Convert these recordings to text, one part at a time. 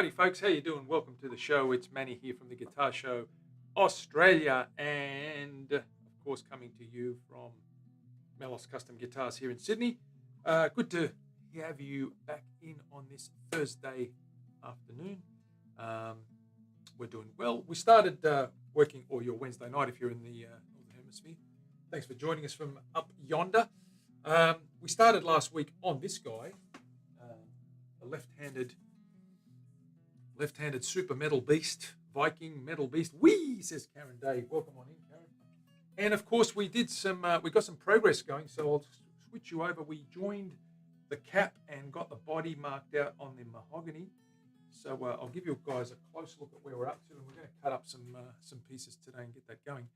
Howdy folks, how you doing? Welcome to the show. It's Manny here from the Guitar Show Australia, and of course coming to you from Melos Custom Guitars here in Sydney. Good to have you back in on this Thursday afternoon. We're doing well. We started working, or your Wednesday night if you're in the Northern Hemisphere. Thanks for joining us from up yonder. We started last week on this guy, a left-handed super metal beast, Viking metal beast. Whee, says Karen Day. Welcome on in, Karen. And of course, we did we got some progress going. So I'll switch you over. We joined the cap and got the body marked out on the mahogany. So I'll give you guys a close look at where we're up to, and we're going to cut up some pieces today and get that going.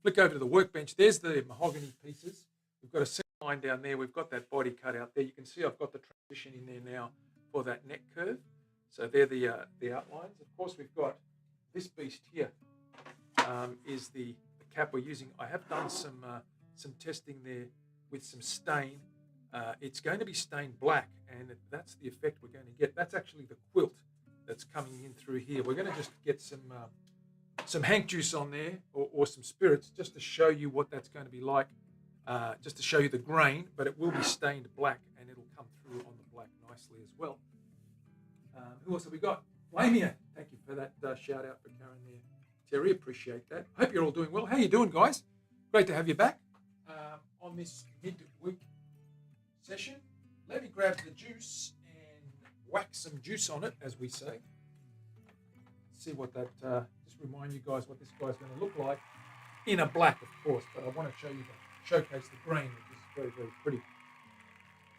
Flick over to the workbench. There's the mahogany pieces. We've got a center line down there. We've got that body cut out there. You can see I've got the transition in there now for that neck curve. So they're the outlines. Of course, we've got this beast here is the cap we're using. I have done some testing there with some stain. It's going to be stained black, and that's the effect we're going to get. That's actually the quilt that's coming in through here. We're going to just get some hank juice on there or some spirits just to show you what that's going to be like, just to show you the grain, but it will be stained black, and it'll come through on the black nicely as well. Who else have we got? Flamia. Thank you for that shout out for Karen there. Terry, appreciate that. Hope you're all doing well. How you doing, guys? Great to have you back on this midweek session. Let me grab the juice and whack some juice on it, as we say. See what that, just remind you guys what this guy's going to look like in a black, of course, but I want to showcase the grain, which is very, very pretty.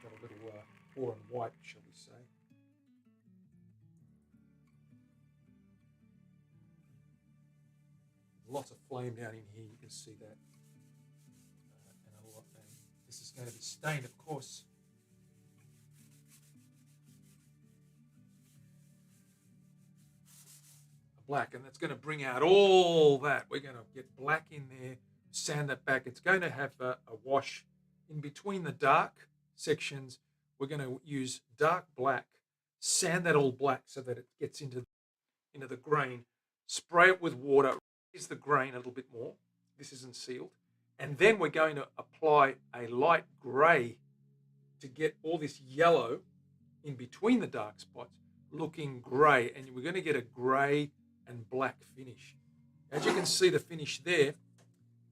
Got a little or and white, shall we say. Lots of flame down in here, you can see that. And this is going to be stained, of course. Black, and that's going to bring out all that. We're going to get black in there, sand that back. It's going to have a wash in between the dark sections. We're going to use dark black, sand that all black so that it gets into the grain. Spray it with water. Is the grain a little bit more. This isn't sealed. And then we're going to apply a light grey to get all this yellow in between the dark spots looking grey. And we're going to get a grey and black finish. As you can see the finish there,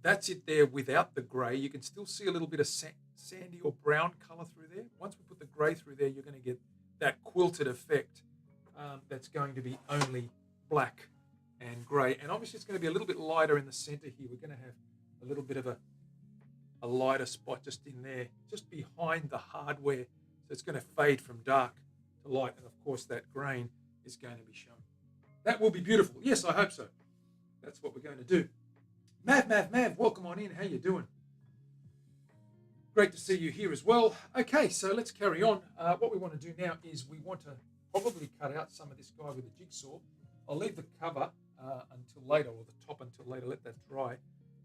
that's it there without the grey. You can still see a little bit of sandy or brown colour through there. Once we put the grey through there, you're going to get that quilted effect that's going to be only black and grey, and obviously it's going to be a little bit lighter in the center here. We're going to have a little bit of a lighter spot just in there, just behind the hardware. So it's going to fade from dark to light, and of course that grain is going to be shown. That will be beautiful. Yes, I hope so. That's what we're going to do. Mav, welcome on in. How you doing? Great to see you here as well. Okay, so let's carry on. What we want to do now is we want to probably cut out some of this guy with a jigsaw. I'll leave the cover until later, or the top until later, let that dry.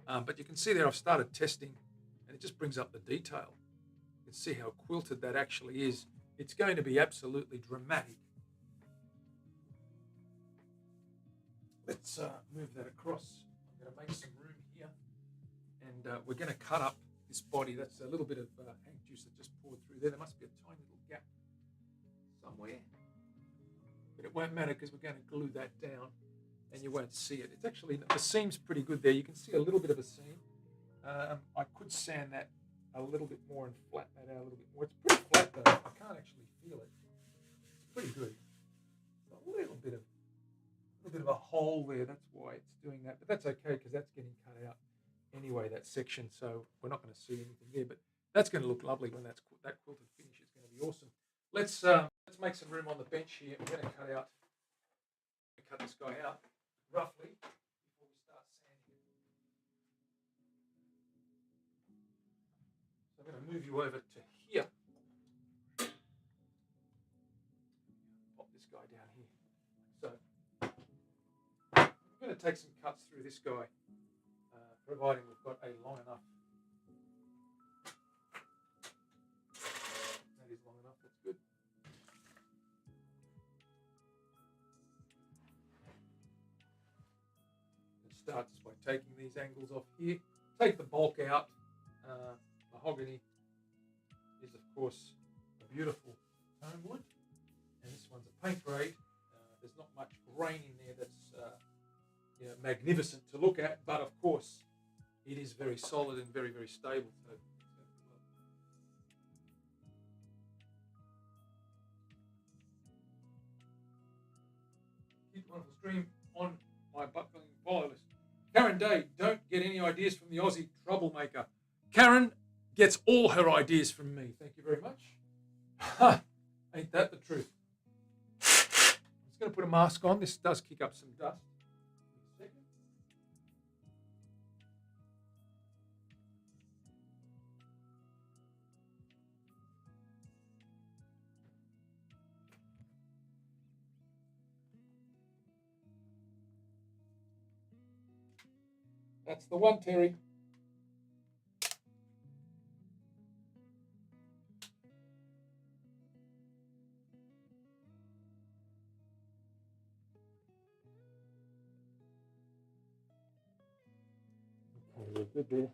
But you can see there I've started testing, and it just brings up the detail. You can see how quilted that actually is. It's going to be absolutely dramatic. Let's move that across. I'm going to make some room here, and we're going to cut up this body. That's a little bit of hank juice that just poured through there. There must be a tiny little gap somewhere. But it won't matter because we're going to glue that down and you won't see it. It's actually, the seam's pretty good there. You can see a little bit of a seam. I could sand that a little bit more and flatten that out a little bit more. It's pretty flat though. I can't actually feel it. It's pretty good. A little bit of a hole there. That's why it's doing that. But that's okay because that's getting cut out anyway, that section. So we're not going to see anything there. But that's going to look lovely when that quilted finish is going to be awesome. Let's make some room on the bench here. We're going to cut this guy out roughly before we start sanding it. So I'm going to move you over to here. Pop this guy down here. So I'm going to take some cuts through this guy, providing we've got a long enough. That is long enough. That's good. It starts by taking these angles off here. Take the bulk out. Mahogany is, of course, a beautiful tone wood, and this one's a paint grade. There's not much grain in there that's magnificent to look at, but of course, it is very solid and very, very stable. So keep the wonderful stream on my buckling follow list. Karen Day, don't get any ideas from the Aussie troublemaker. Karen gets all her ideas from me. Thank you very much. Ha! Ain't that the truth? I'm just going to put a mask on. This does kick up some dust. That's the one, Terry. Okay, we're good there.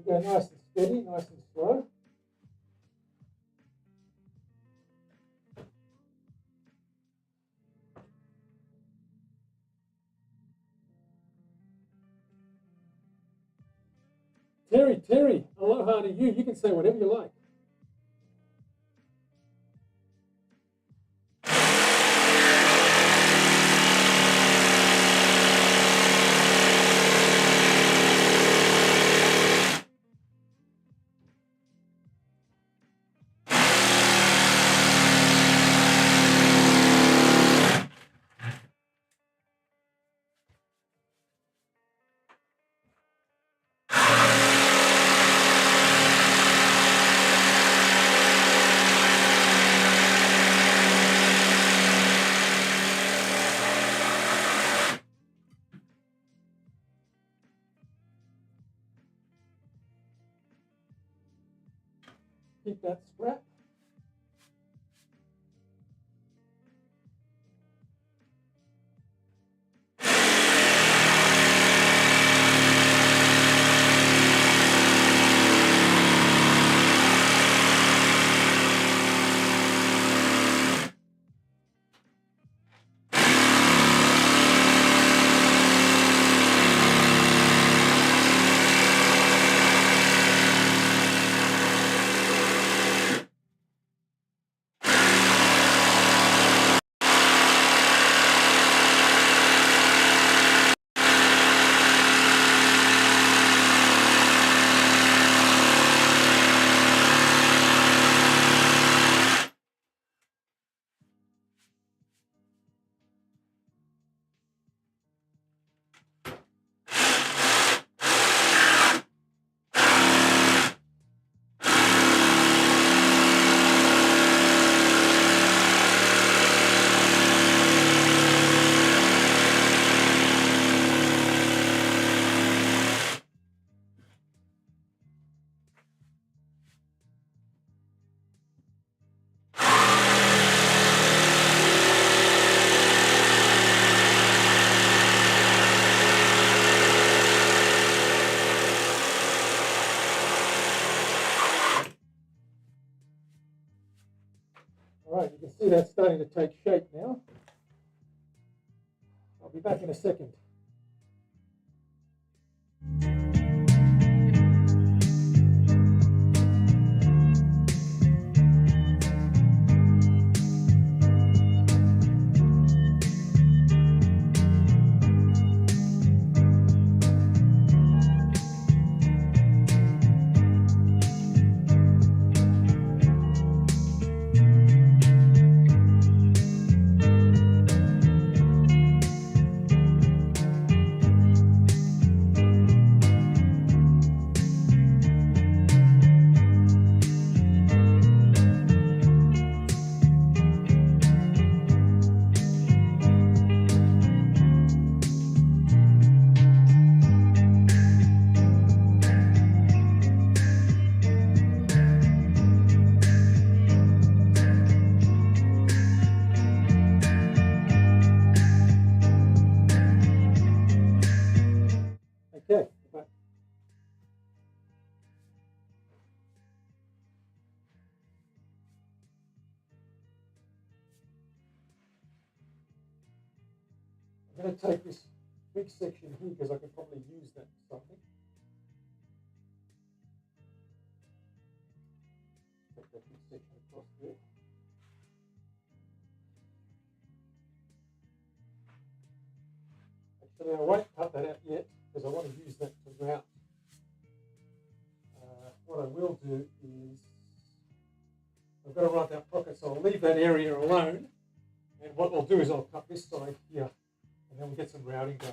Go nice and steady, nice and slow. Terry, aloha to you. You can say whatever you like. Keep that strap. see that's starting to take shape now. I'll be back in a second. Okay, back. I'm going to take this big section here because I could probably use that for something. Take that big section across there. Actually, I won't cut that out yet because I want to use that to route. What I will do is I've got to write that pocket, so I'll leave that area alone. And what I'll do is I'll cut this side here, and then we'll get some routing done.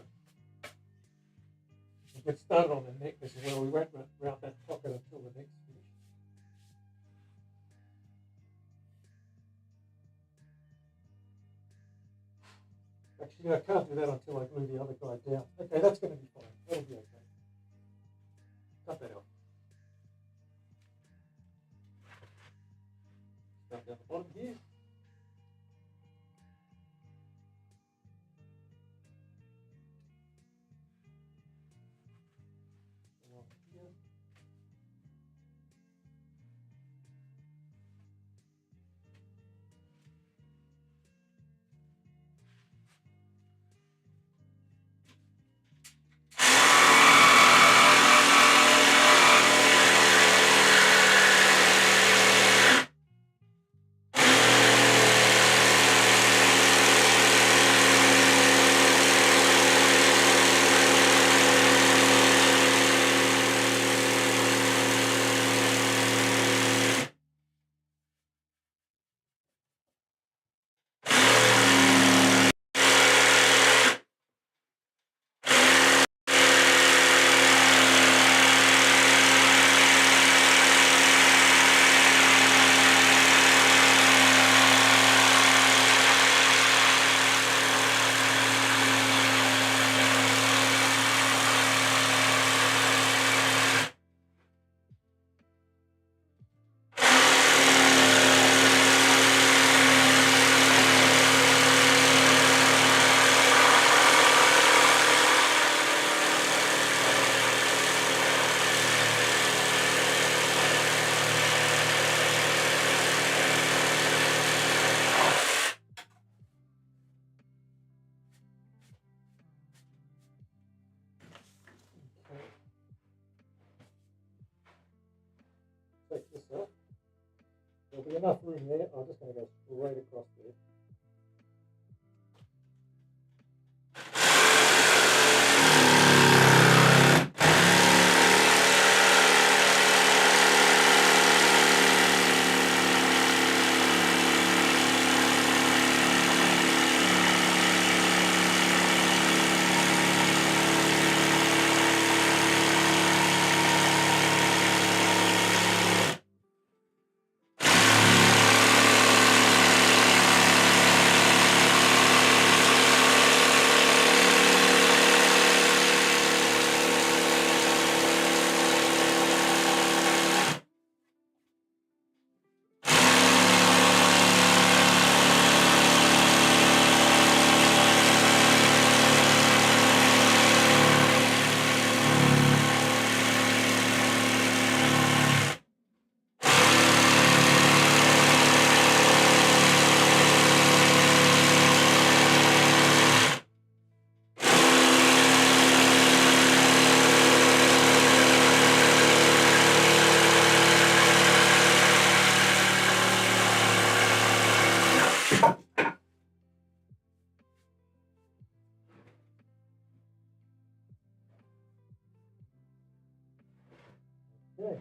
We'll get started on the neck as well. We won't route that pocket until the neck's finished. Actually, I can't do that until I glue the other guy down. Okay, that's going to be fine. That'll be okay. Cut that off. Start down the bottom here. Along here. Take this off. There'll be enough room there. I'm just going to go straight across there. Okay.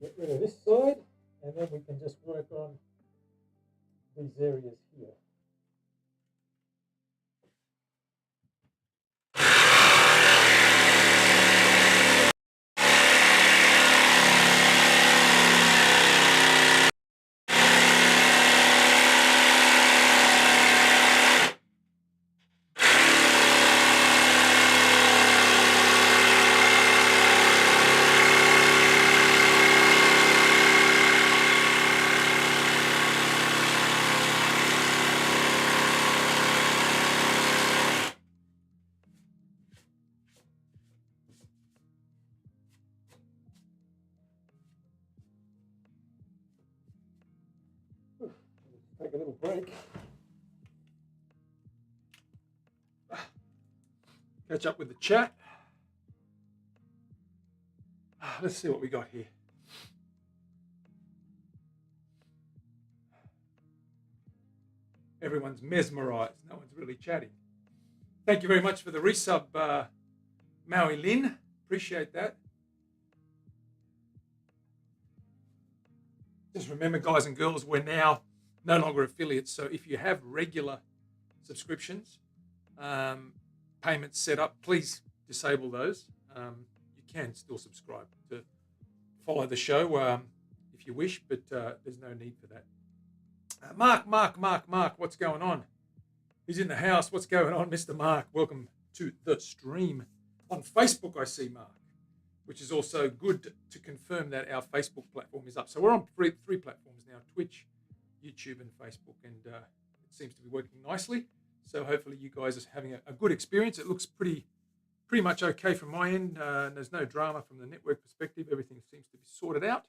Get rid of this side, and then we can just work on these areas here. Take a little break. Catch up with the chat. Let's see what we got here. Everyone's mesmerized. No one's really chatting. Thank you very much for the resub, Maui Lin. Appreciate that. Just remember, guys and girls, we're now no longer affiliates. So if you have regular subscriptions, payments set up, please disable those. You can still subscribe to follow the show if you wish, but there's no need for that. Mark, what's going on? He's in the house. What's going on, Mr. Mark? Welcome to the stream. On Facebook, I see Mark, which is also good to confirm that our Facebook platform is up. So we're on three platforms now, Twitch, YouTube, and Facebook, and it seems to be working nicely. So hopefully you guys are having a good experience. It looks pretty much okay from my end. There's no drama from the network perspective. Everything seems to be sorted out.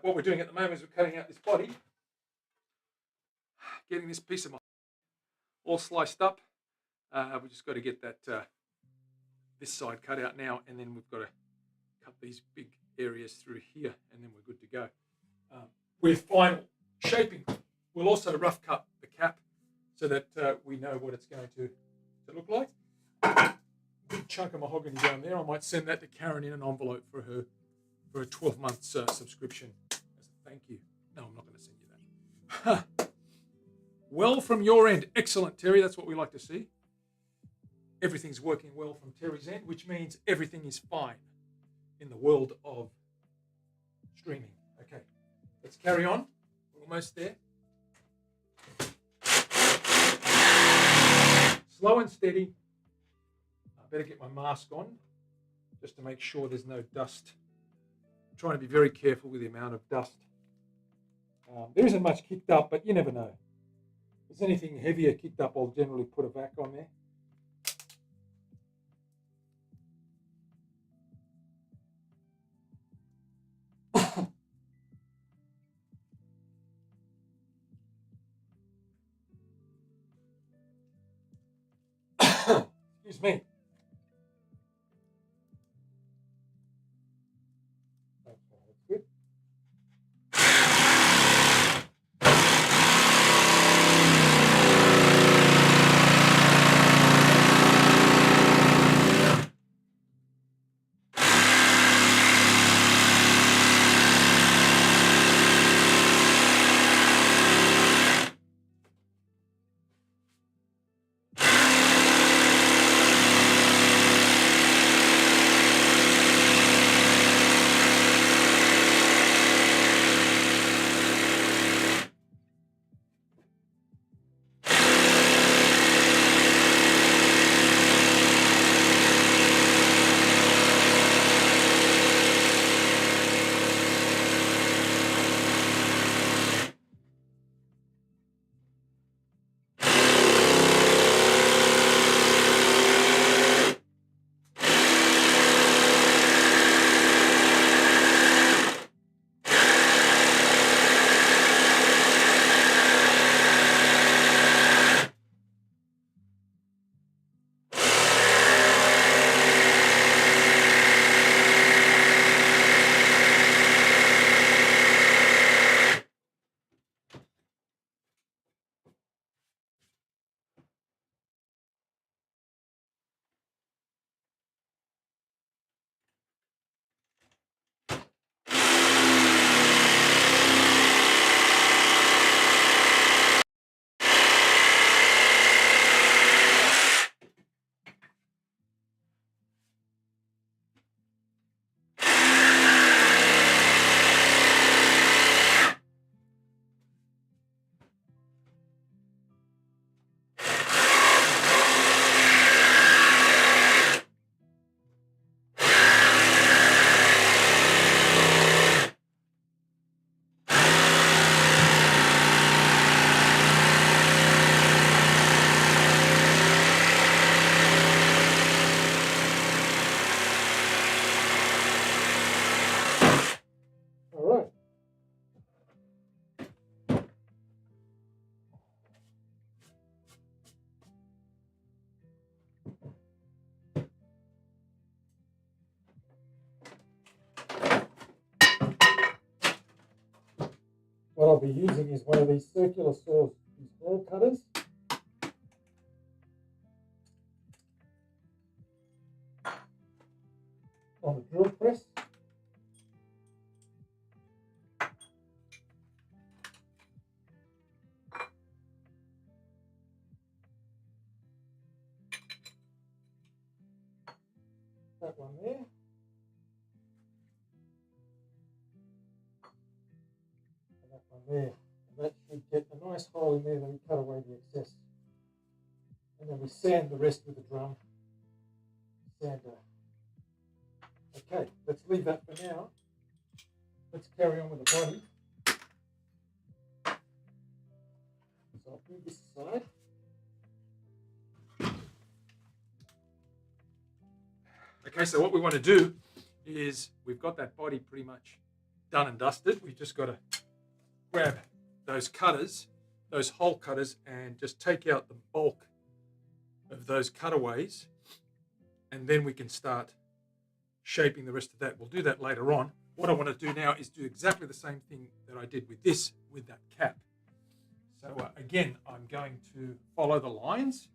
What we're doing at the moment is we're cutting out this body, getting this piece of my all sliced up. We just got to get that this side cut out now, and then we've got to cut these big areas through here, and then we're good to go. With final shaping, we'll also rough cut the cap so that we know what it's going to look like. Big chunk of mahogany down there. I might send that to Karen in an envelope for a 12-month subscription as a thank you. No, I'm not going to send you that. Well, from your end, excellent, Terry. That's what we like to see. Everything's working well from Terry's end, which means everything is fine in the world of streaming. Okay, let's carry on. We're almost there. Slow and steady. I better get my mask on just to make sure there's no dust. I'm trying to be very careful with the amount of dust. There isn't much kicked up, but you never know. If there's anything heavier kicked up, I'll generally put a vac on there. Excuse me. Okay, that's good. what I'll be using is one of these circular saws, these hole cutters. On the drill press. That one there. And that one there. And that should get a nice hole in there that we cut away the excess. And then we sand the rest with a drum sander. Okay, let's leave that for now. Let's carry on with the body. So I'll move this aside. Okay, so what we want to do is we've got that body pretty much done and dusted. We've just got to grab those cutters, those hole cutters, and just take out the bulk of those cutaways, and then we can start shaping the rest of that. We'll do that later on. What I want to do now is do exactly the same thing that I did with this, with that cap. So again, I'm going to follow the lines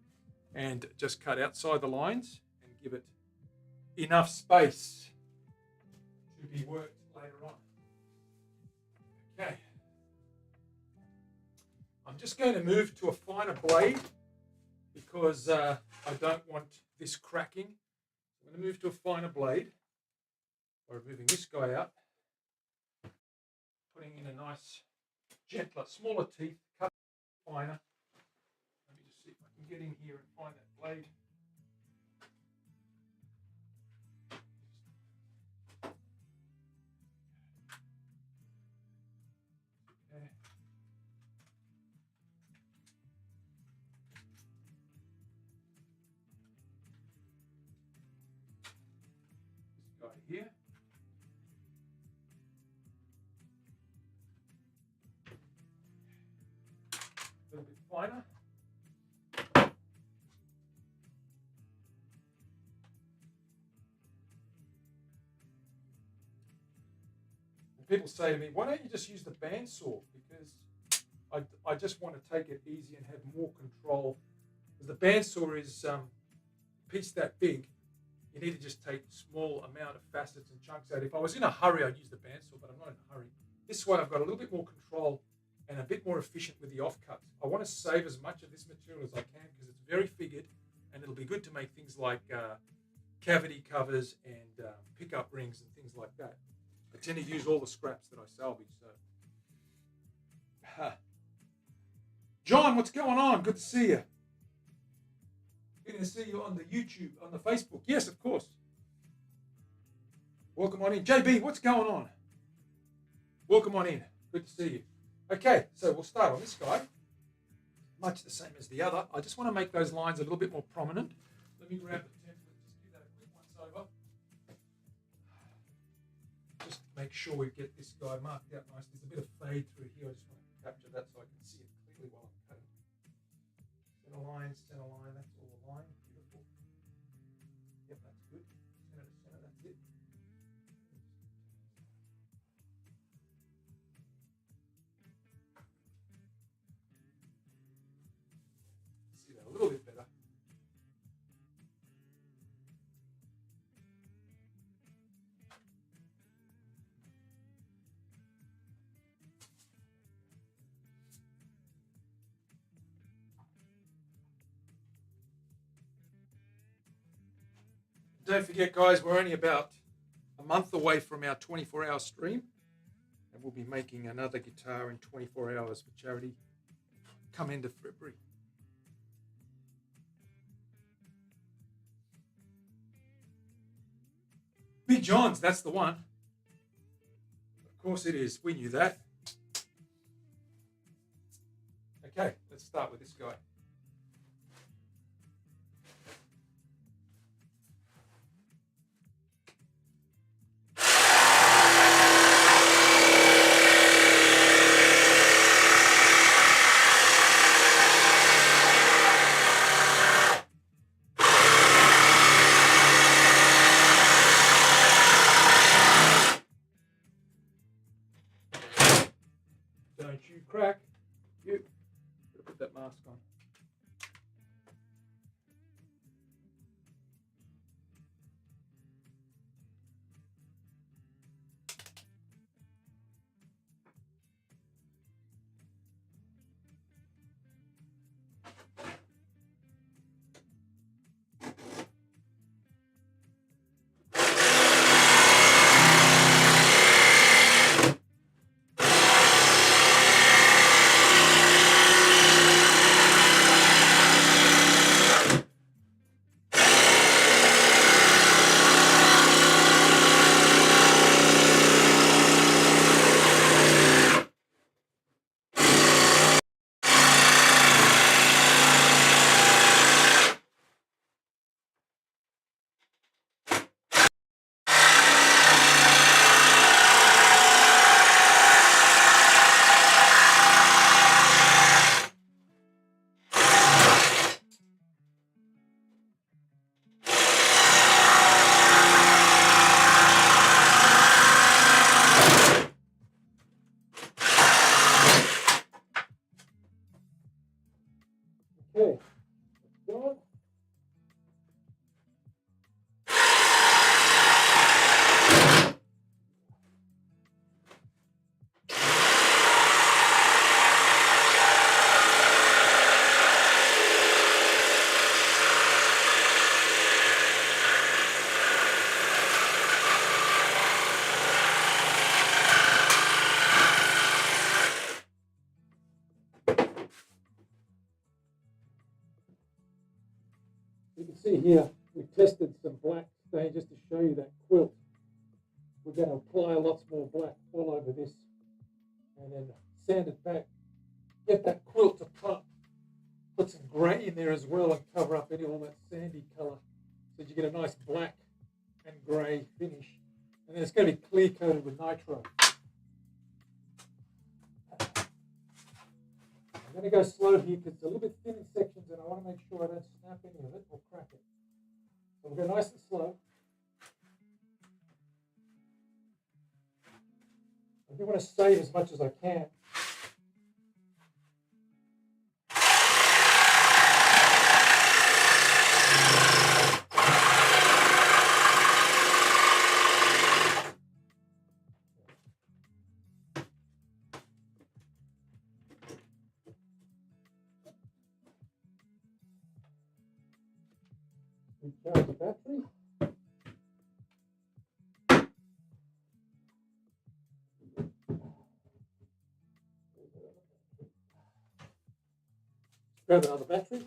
and just cut outside the lines and give it enough space to be worked later on. Okay. I'm just going to move to a finer blade because I don't want this cracking. I'm going to move to a finer blade by removing this guy out, putting in a nice, gentler, smaller teeth, cut finer. Let me just see if I can get in here and find that blade. Okay. This guy here. A little bit finer. And people say to me, why don't you just use the bandsaw? Because I just want to take it easy and have more control. Because the bandsaw is a piece that big, you need to just take a small amount of facets and chunks out. If I was in a hurry, I'd use the bandsaw, but I'm not in a hurry. This way I've got a little bit more control and a bit more efficient with the offcuts. I want to save as much of this material as I can because it's very figured and it'll be good to make things like cavity covers and pickup rings and things like that. I tend to use all the scraps that I salvage. So, John, what's going on? Good to see you. Good to see you on the YouTube, on the Facebook. Yes, of course. Welcome on in. JB, what's going on? Welcome on in. Good to see you. Okay, so we'll start on this guy. Much the same as the other. I just want to make those lines a little bit more prominent. Let me grab the template, just give that a quick once over. Just make sure we get this guy marked out nice. There's a bit of fade through here. I just want to capture that so I can see it clearly while I'm cutting. Center line, that's all the line. Beautiful. Yep, that's good. Center to center, that's it. See that a little bit better. Don't forget, guys, we're only about a month away from our 24-hour stream, and we'll be making another guitar in 24 hours for charity come end of February. Big John's, that's the one. Of course it is. We knew that. Okay, let's start with this guy. Don't gone. You can see here, we tested some black stain just to show you that quilt. We're going to apply lots more black all over this and then sand it back. Get that quilt to pump. Put some grey in there as well and cover up all that sandy colour so that you get a nice black and grey finish. And then it's going to be clear coated with nitro. I'm going to go slow here because it's a little bit thin in sections and I want to make sure I don't snap any of it or crack it. So we'll go nice and slow. I do want to save as much as I can. Recharge the battery. Grab another battery.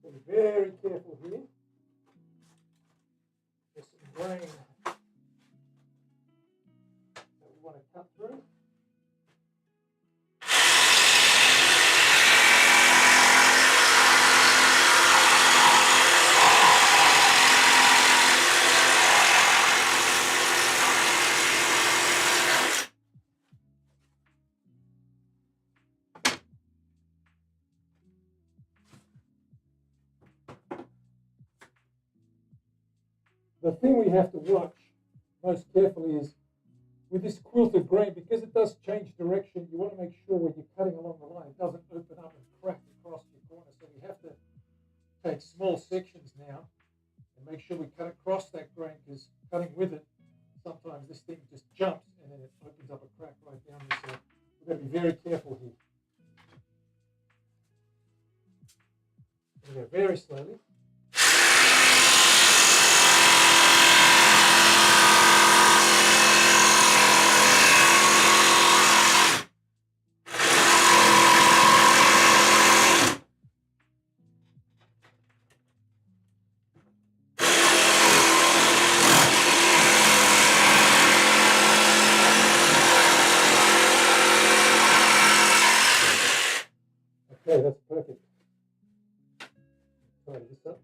So be very careful here. There's some grain that we want to cut through. The thing we have to watch most carefully is with this quilted grain, because it does change direction, you want to make sure when you're cutting along the line, it doesn't open up and crack across your corner. So we have to take small sections now and make sure we cut across that grain, because cutting with it, sometimes this thing just jumps and then it opens up a crack right down there. So we've got to be very careful here. We go very slowly. Okay, that's perfect. Tidy this up.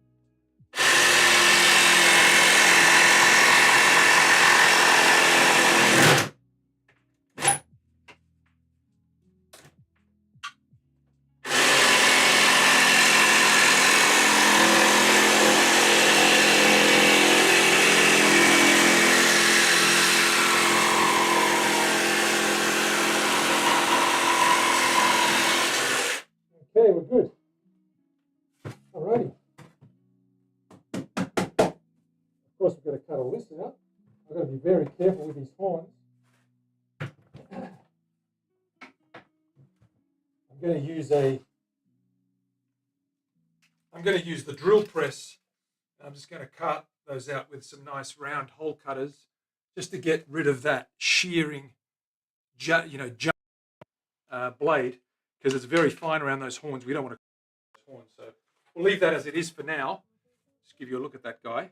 Okay, we're good. Alrighty. Of course, we've got to cut all this out. I've got to be very careful with these horns. I'm going to use the drill press. I'm just going to cut those out with some nice round hole cutters, just to get rid of that shearing, blade, because it's very fine around those horns. We don't want to cut those horns, so we'll leave that as it is for now. Just give you a look at that guy.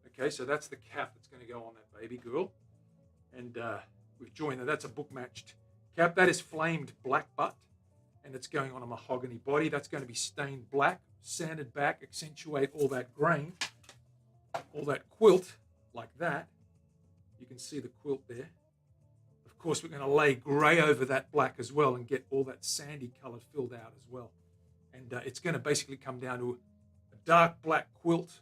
Okay, so that's the cap that's going to go on that baby girl, and we've joined that. That's a book matched cap. That is flamed black butt, and it's going on a mahogany body. That's going to be stained black, sanded back, accentuate all that grain, all that quilt like that. You can see the quilt there. Of course, we're going to lay grey over that black as well and get all that sandy colour filled out as well. And it's going to basically come down to a dark black quilt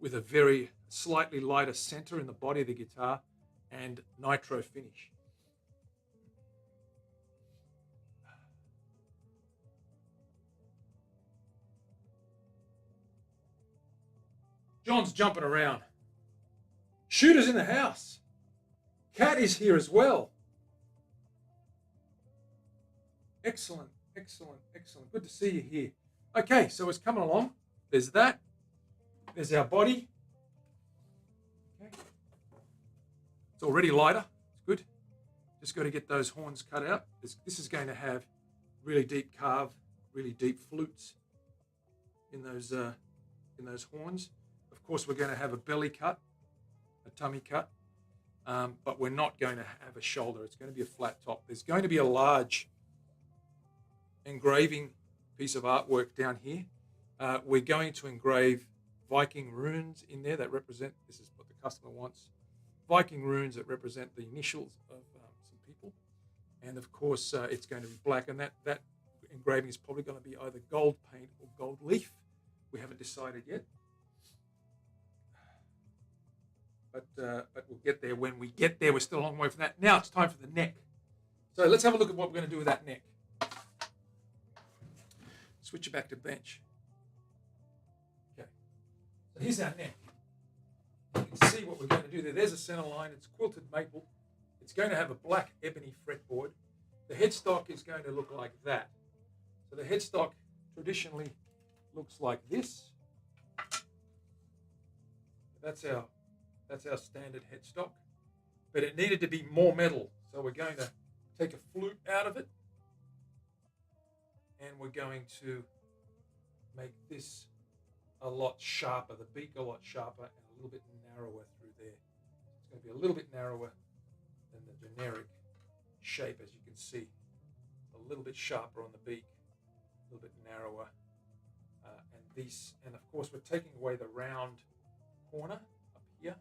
with a very slightly lighter centre in the body of the guitar and nitro finish. John's jumping around. Shooter's in the house. Kat is here as well. Excellent, excellent, excellent. Good to see you here. Okay, so it's coming along. There's that. There's our body. Okay. It's already lighter. It's good. Just got to get those horns cut out. This is going to have really deep carve, really deep flutes in those horns. Of course, we're going to have a belly cut, a tummy cut, but we're not going to have a shoulder. It's going to be a flat top. There's going to be a large engraving piece of artwork down here. We're going to engrave Viking runes in there that represent, this is what the customer wants, Viking runes that represent the initials of some people. And of course, it's going to be black, and that engraving is probably going to be either gold paint or gold leaf. We haven't decided yet. But we'll get there when we get there. We're still a long way from that. Now it's time for the neck. So let's have a look at what we're going to do with that neck. Switch it back to bench. Okay. So here's our neck. You can see what we're going to do there. There's a center line. It's quilted maple. It's going to have a black ebony fretboard. The headstock is going to look like that. So the headstock traditionally looks like this. That's our standard headstock, but it needed to be more metal. So we're going to take a flute out of it, and we're going to make this a lot sharper, the beak a lot sharper, and a little bit narrower through there. It's going to be a little bit narrower than the generic shape, as you can see. A little bit sharper on the beak, a little bit narrower, and of course we're taking away the round corner up here,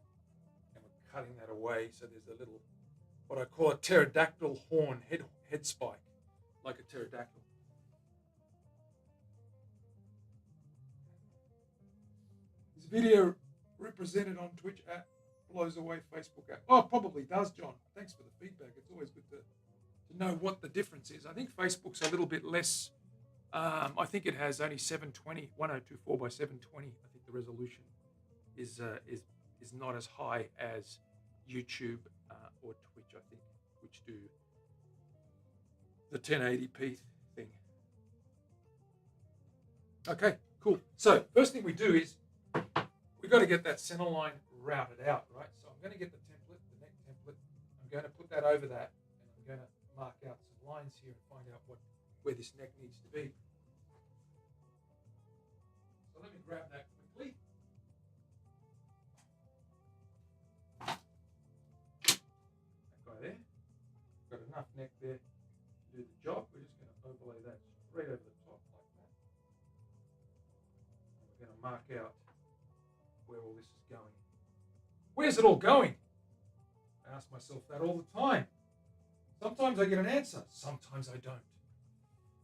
and we're cutting that away. So there's a little, what I call a pterodactyl horn, head spike, like a pterodactyl. This video represented on Twitch app blows away Facebook app. Oh, probably does, John. Thanks for the feedback. It's always good to know what the difference is. I think Facebook's a little bit less. I think it has only 720, 1024 by 720. I think the resolution is not as high as YouTube or Twitch, I think, which do the 1080p thing. Okay, cool. So first thing we do is we've got to get that center line routed out, right? So I'm going to get the template, the neck template. I'm going to put that over that, and I'm going to mark out some lines here and find out where this neck needs to be. So let me grab that quickly. That guy there. Got enough neck there to do the job. We're just going to overlay that straight over the top like that. And we're going to mark out where all this is going. Where's it all going? I ask myself that all the time. Sometimes I get an answer, sometimes I don't.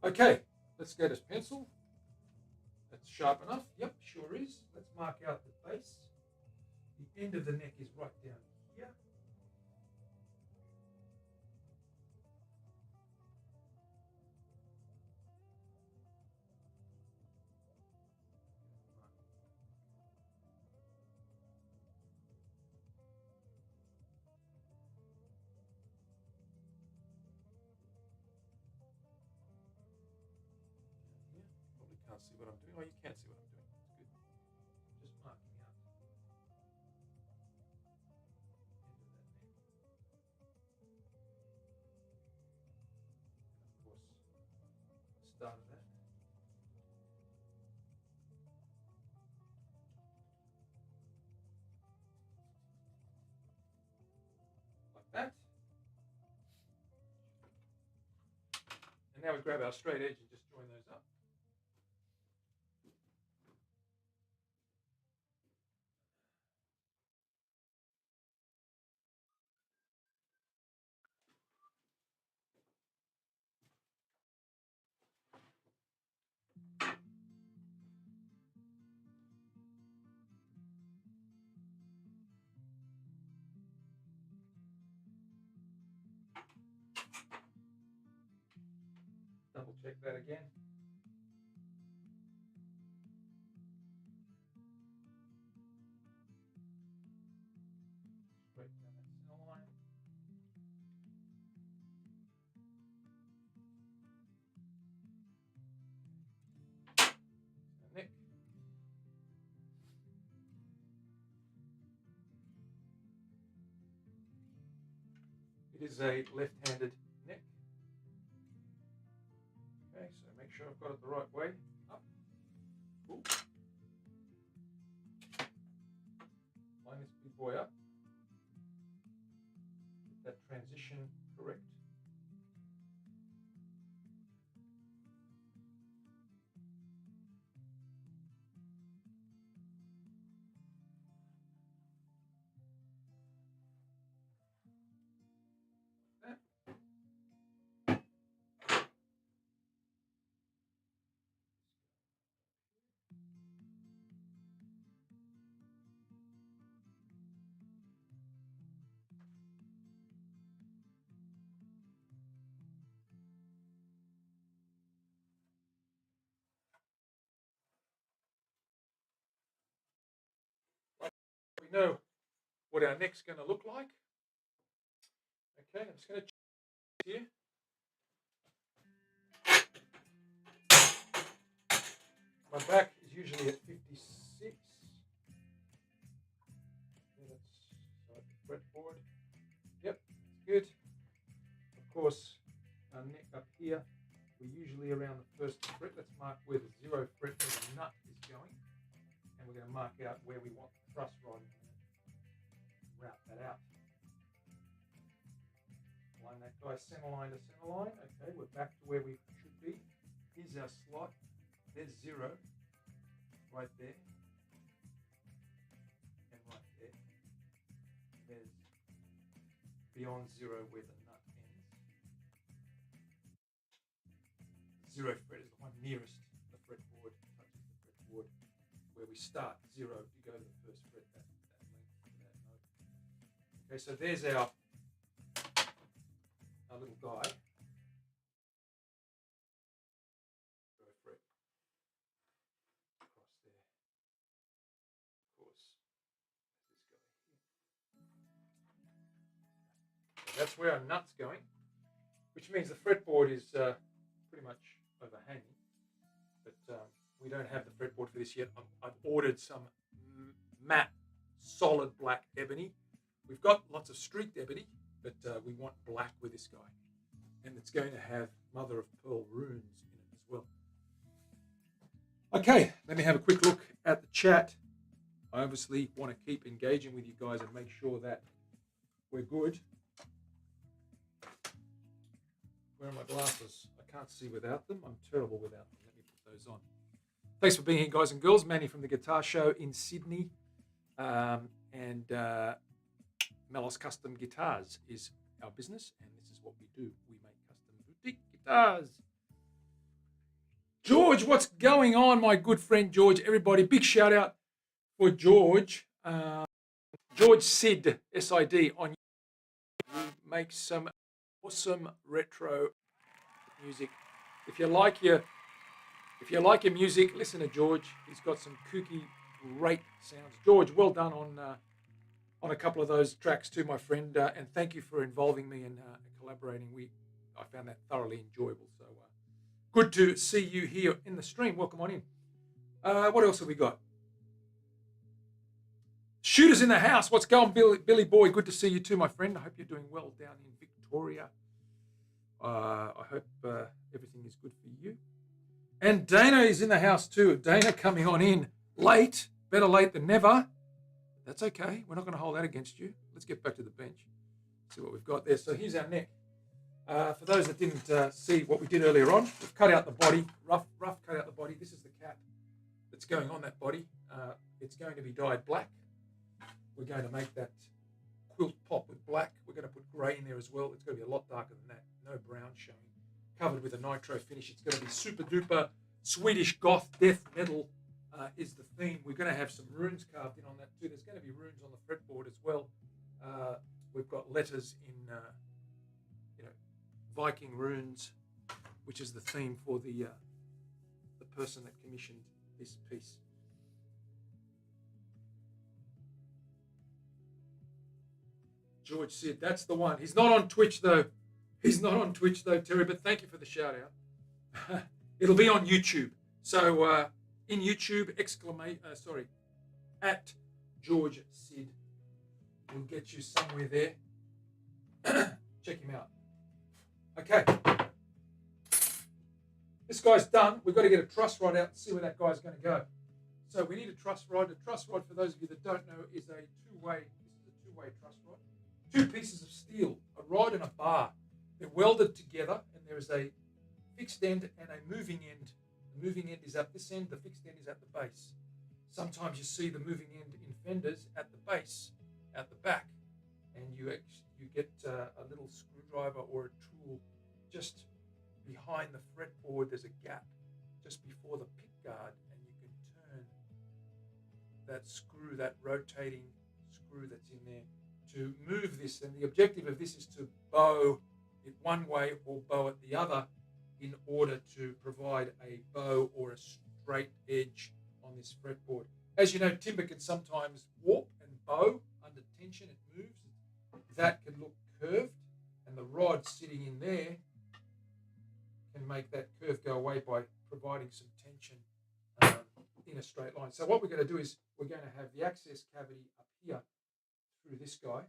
Okay, let's get this pencil. That's sharp enough. Yep, sure is. Let's mark out the base. The end of the neck is right down here. Probably can't see what I'm doing. Oh, you can't see what I'm doing. That's good. Just marking out the end of that neck. And of course, the start of that. Like that. And now we grab our straight edge and just join those up. Double check that again. Straight down that center line. So neck. It is a left-handed neck. Okay, so make sure I've got it the right way. Up. Ooh. Line this big boy up. Get that transition correct. Like that. We know what our neck's going to look like. Okay, I'm just going to check here. My back is usually at 56. Yeah, that's fretboard. Yep, that's good. Of course, our neck up here, we're usually around the first fret. Let's mark where the 0 fret where the nut is going. And we're going to mark out where we want the truss rod. Route that out. Line that guy center line to center line. Okay, we're back to where we should be. Here's our slot. There's 0 right there and right there. There's beyond 0 where the nut ends. 0 fret is the one nearest the fretboard, touches the fretboard. Where we start 0, you go to the first fret, that Okay, so there's our little guy. Go for it. Across there. Of course, this guy here. So that's where our nut's going, which means the fretboard is pretty much overhanging. But we don't have the fretboard for this yet. I've ordered some matte, solid black ebony. We've got lots of streaked ebony, but we want black with this guy. And it's going to have mother of pearl runes in it as well. Okay, let me have a quick look at the chat. I obviously want to keep engaging with you guys and make sure that we're good. Where are my glasses? I can't see without them. I'm terrible without them. Let me put those on. Thanks for being here, guys and girls. Manny from the Guitar Show in Sydney. And Melos Custom Guitars is our business, and this is what we do. We make custom boutique guitars. George, what's going on, my good friend George? Everybody, big shout out for George. George Sid, S-I-D, on YouTube. He makes some awesome retro music. If you like your music, listen to George. He's got some kooky, great sounds. George, well done on a couple of those tracks too, my friend. And thank you for involving me in collaborating. I found that thoroughly enjoyable. So good to see you here in the stream. Welcome on in. What else have we got? Shooters in the house. What's going, Billy boy? Good to see you too, my friend. I hope you're doing well down in Victoria. I hope everything is good for you. And Dana is in the house too. Dana coming on in late. Better late than never. That's okay. We're not going to hold that against you. Let's get back to the bench. See what we've got there. So here's our neck. For those that didn't see what we did earlier on, we've cut out the body, rough cut out the body. This is the cap that's going on that body. It's going to be dyed black. We're going to make that quilt pop with black. We're going to put grey in there as well. It's going to be a lot darker than that. No brown showing. Covered with a nitro finish. It's going to be super duper Swedish goth death metal is the theme. We're going to have some runes carved in on that too. There's going to be runes on the fretboard as well. We've got letters in, Viking runes, which is the theme for the person that commissioned this piece. George Sid, that's the one. He's not on Twitch though. Terry, but thank you for the shout out. It'll be on YouTube. So in YouTube, at George Sid. We'll get you somewhere there. Check him out. Okay. This guy's done. We've got to get a truss rod out and see where that guy's going to go. So we need a truss rod. A truss rod, for those of you that don't know, is a two-way. This is a two-way truss rod. Two pieces of steel, a rod and a bar. They're welded together, and there is a fixed end and a moving end. The moving end is at this end. The fixed end is at the base. Sometimes you see the moving end in fenders at the base, at the back, and you get a little screwdriver or a tool just behind the fretboard. There's a gap just before the pick guard, and you can turn that screw, that rotating screw that's in there, to move this. And the objective of this is to bow it one way or bow it the other in order to provide a bow or a straight edge on this fretboard. As you know, timber can sometimes warp and bow under tension. It moves. That can look curved, and the rod sitting in there can make that curve go away by providing some tension in a straight line. So what we're going to do is we're going to have the access cavity up here through this guy,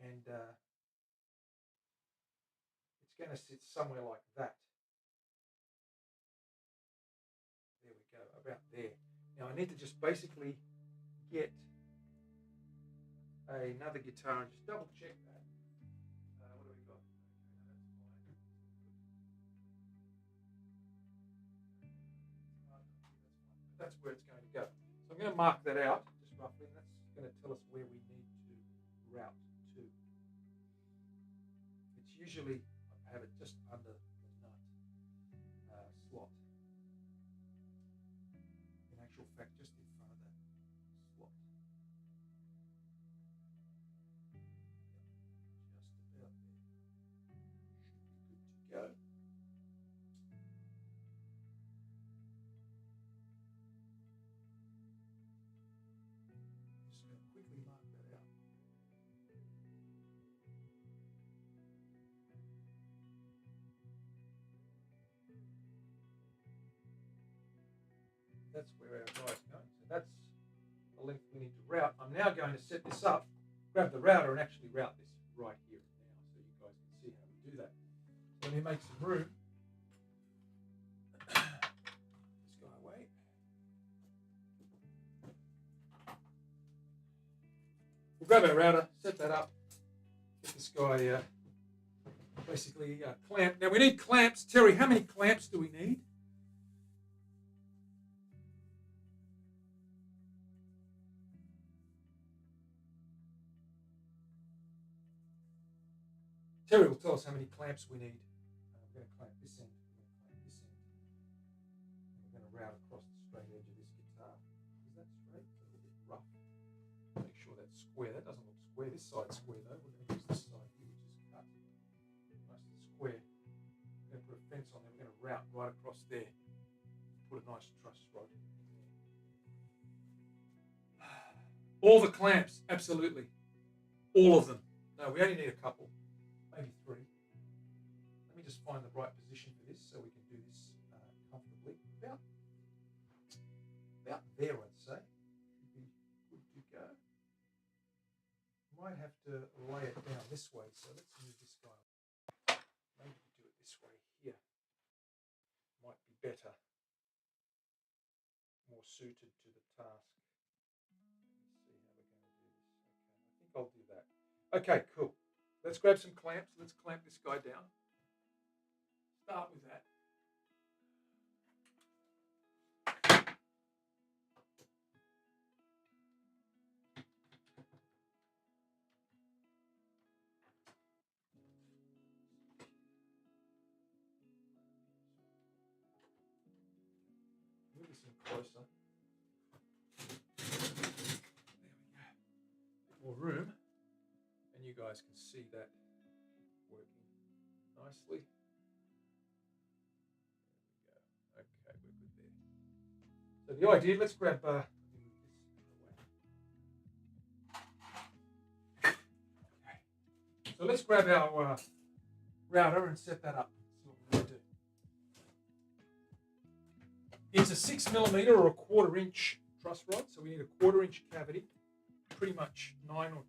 and it's going to sit somewhere like that. There we go, about there. Now I need to just basically get another guitar and just double check that. What do we got? That's where it's going to go. So I'm going to mark that out just roughly, and that's going to tell us where we need to route to. It's usually, I have it just under the nut slot. In actual fact, just in front of that slot. That's where our guy's going. So that's the length we need to route. I'm now going to set this up, grab the router, and actually route this right here and now, so you guys can see how we do that. So let me make some room. This guy away. We'll grab our router, set that up, get this guy basically clamped. Now we need clamps. Terry, how many clamps do we need? Terry will tell us how many clamps we need. We're going to clamp this end. We're going to clamp this end. And we're going to route across the straight edge of this guitar. Is that straight? It's a little bit rough. Make sure that's square. That doesn't look square. This side's square though. We're going to use this side here, which is cut. Nice and square. We're going to put a fence on there. We're going to route right across there. Put a nice truss rod in there. All the clamps, absolutely. All of them. No, we only need a couple. Maybe three. Let me just find the right position for this so we can do this comfortably. About there, I'd say. Should be good to go. Might have to lay it down this way, so let's move this guy. Maybe do it this way here. Might be better. More suited to the task. Let's see how we're going to do this. Okay, I think I'll do that. Okay, cool. Let's grab some clamps. Let's clamp this guy down. Start with that. Move this in closer. There we go. A bit more room. And you guys can see that working nicely. There we go. Okay, we're good there. So the idea, let's grab okay. So let's grab our router and set that up. See what we're going to do. It's a 6mm or a 1/4 inch truss rod, so we need a 1/4 inch cavity, pretty much 9 or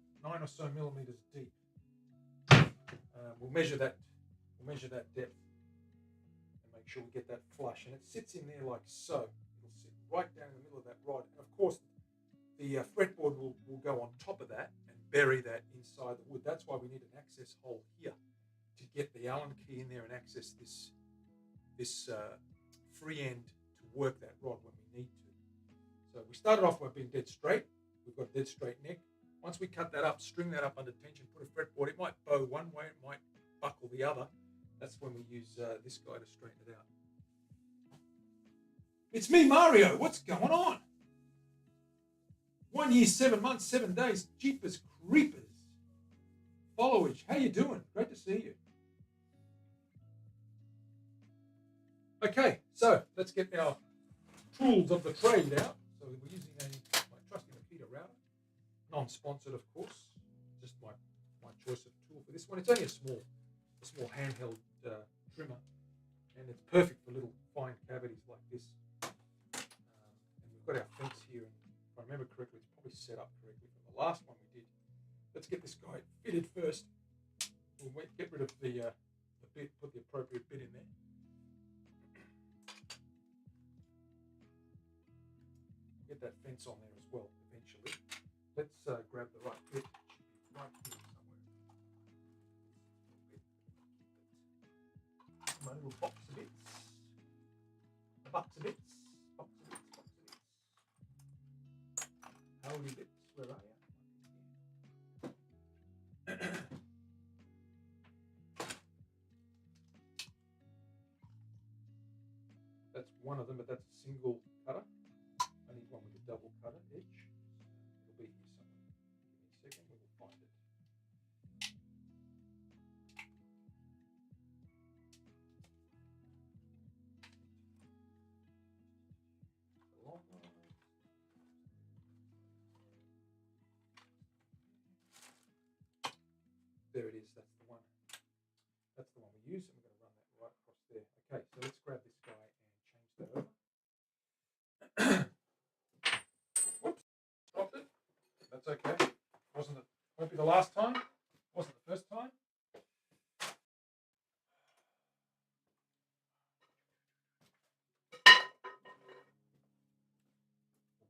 so millimeters deep. We'll measure that depth and make sure we get that flush. And it sits in there like so. It'll sit right down in the middle of that rod. And of course, the fretboard will go on top of that and bury that inside the wood. That's why we need an access hole here to get the Allen key in there and access this free end to work that rod when we need to. So we started off by being dead straight. We've got a dead straight neck. Once we cut that up, string that up under tension, put a fretboard. It might bow one way, it might buckle the other. That's when we use this guy to straighten it out. It's me, Mario. What's going on? 1 year, 7 months, 7 days. Jeepers creepers. Followage, how you doing? Great to see you. Okay, so let's get our tools of the trade out. So we're using my trusty Makita router. Non-sponsored, of course. Just my choice of tool for this one. It's only a small handheld trimmer, and it's perfect for little fine cavities like this. And we've got our fence here, and if I remember correctly, it's probably set up correctly from the last one we did. Let's get this guy fitted first. We'll get rid of the bit, put the appropriate bit in there. Get that fence on there as well eventually. Let's grab the right bit. It should be right here somewhere. My little box of bits. Box of bits. Box of bits. Box of bits. Howdy bits, where are you? That's one of them, but that's a single cutter. I need one with a double cutter edge. It'll be here somewhere. Give me a second, we will find it. There it is, that's the one. That's the one we use, and we're going to run that right across there. Okay, so let's grab this guy and change that over. the last time. Wasn't the first time.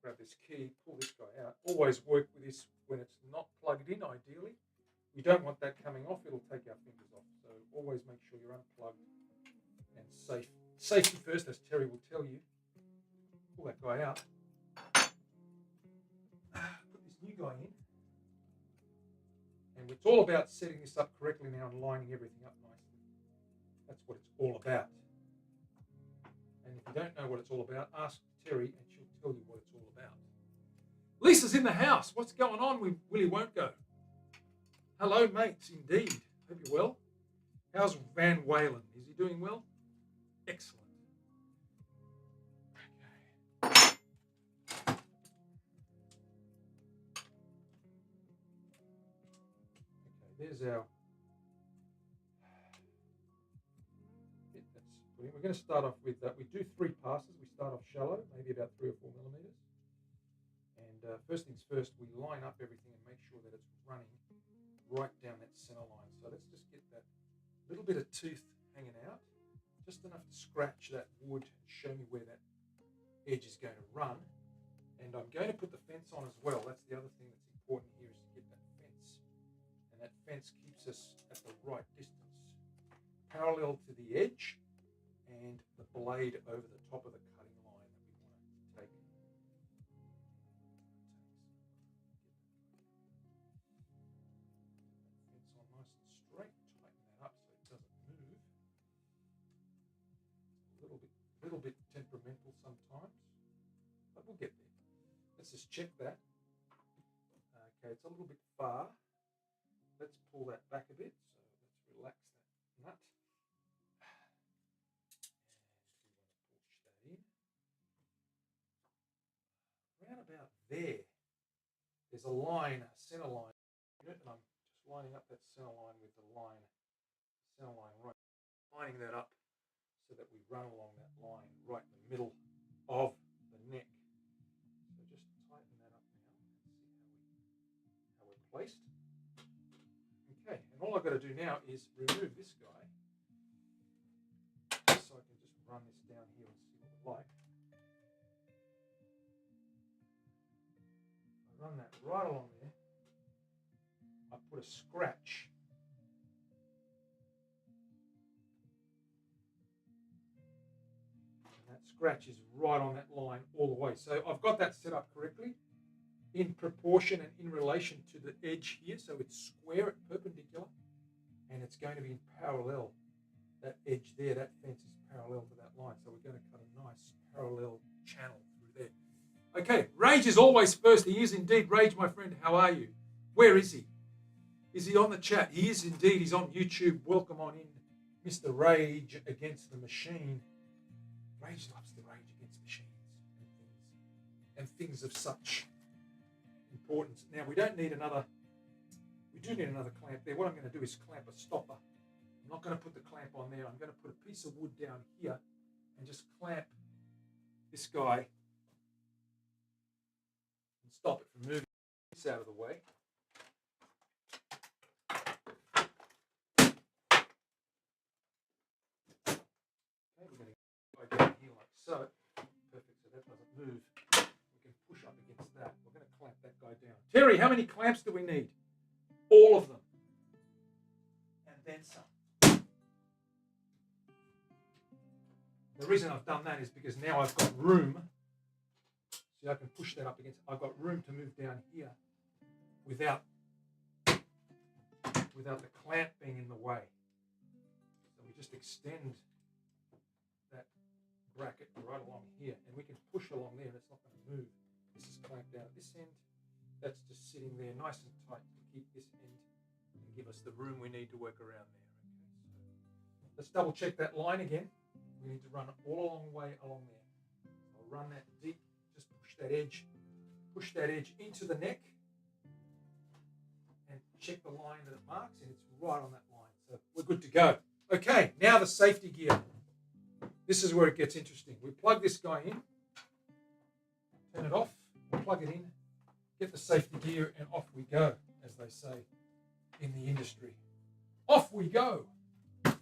Grab this key, pull this guy out. Always work with this when it's not plugged in, ideally. You don't want that coming off, it'll take our fingers off. So always make sure you're unplugged and safe. Safety first, as Terry will tell you. Pull that guy out. Put this new guy in. And it's all about setting this up correctly now and lining everything up nicely. That's what it's all about. And if you don't know what it's all about, ask Terry and she'll tell you what it's all about. Lisa's in the house. What's going on with Willie Won't Go? Hello, mates, indeed. Hope you're well. How's Van Whalen? Is he doing well? Excellent. Okay. There's our... We're going to start off with, we do 3 passes. We start off shallow, maybe about 3 or 4 millimeters. And first things first, we line up everything and make sure that it's running right down that center line. So let's just get that little bit of tooth hanging out, just enough to scratch that wood and show me where that edge is going to run. And I'm going to put the fence on as well. That's the other thing that's important here, is to get that fence. And that fence keeps us at the right distance, parallel to the edge, and the blade over the top of the cutting line that we want to take. Fence on nice and straight, tighten that up so it doesn't move. It's a little bit temperamental sometimes, but we'll get there. Let's just check that. Okay, it's a little bit far. Let's pull that back a bit. So let's relax that nut. Around about there, there's a line, a center line, and I'm just lining up that center line with the center line right, lining that up so that we run along that line right in the middle of the neck. So just tighten that up now and see how we're placed. Okay, and all I've got to do now is remove this guy, so I can just run this down here and see what it's like. Run that right along there. I put a scratch. And that scratch is right on that line all the way. So I've got that set up correctly, in proportion and in relation to the edge here. So it's square, perpendicular, and it's going to be in parallel. That edge there, that fence is parallel to that line. So we're going to cut a nice parallel channel through there. Okay, Rage is always first. He is indeed. Rage, my friend, how are you? Where is he? Is he on the chat? He is indeed. He's on YouTube. Welcome on in, Mr. Rage Against the Machine. Rage loves to rage against machines and things of such importance. Now, we do need another clamp there. What I'm going to do is clamp a stopper. I'm not going to put the clamp on there. I'm going to put a piece of wood down here and just clamp this guy and stop it from moving this out of the way. Okay, we're going to go down here like so. Perfect, so that doesn't move. We can push up against that. We're going to clamp that guy down. Terry, how many clamps do we need? All of them. And then some. The reason I've done that is because now I've got room. See, I can push that up against. I've got room to move down here without the clamp being in the way. So we just extend that bracket right along here, and we can push along there, and it's not going to move. This is clamped down at this end. That's just sitting there nice and tight to keep this end and give us the room we need to work around there. Okay, so let's double check that line again. We need to run all along the way along there. I'll run that deep, just push that edge into the neck, and check the line that it marks, and it's right on that line. So we're good to go. Okay, now the safety gear. This is where it gets interesting. We plug this guy in, turn it off, plug it in, get the safety gear, and off we go, as they say in the industry. Off we go. Okay,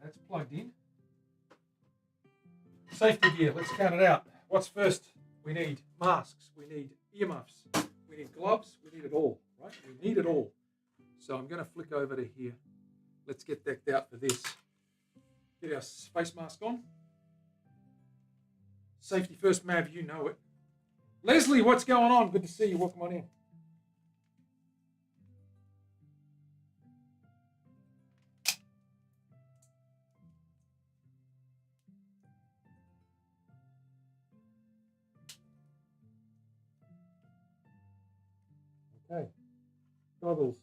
that's plugged in. Safety gear, let's count it out. What's first? We need masks, we need earmuffs, we need gloves, we need it all, right? We need it all. So I'm going to flick over to here. Let's get decked out for this. Get our face mask on. Safety first, Mav, you know it. Leslie, what's going on? Good to see you. Welcome on in. Okay, goggles.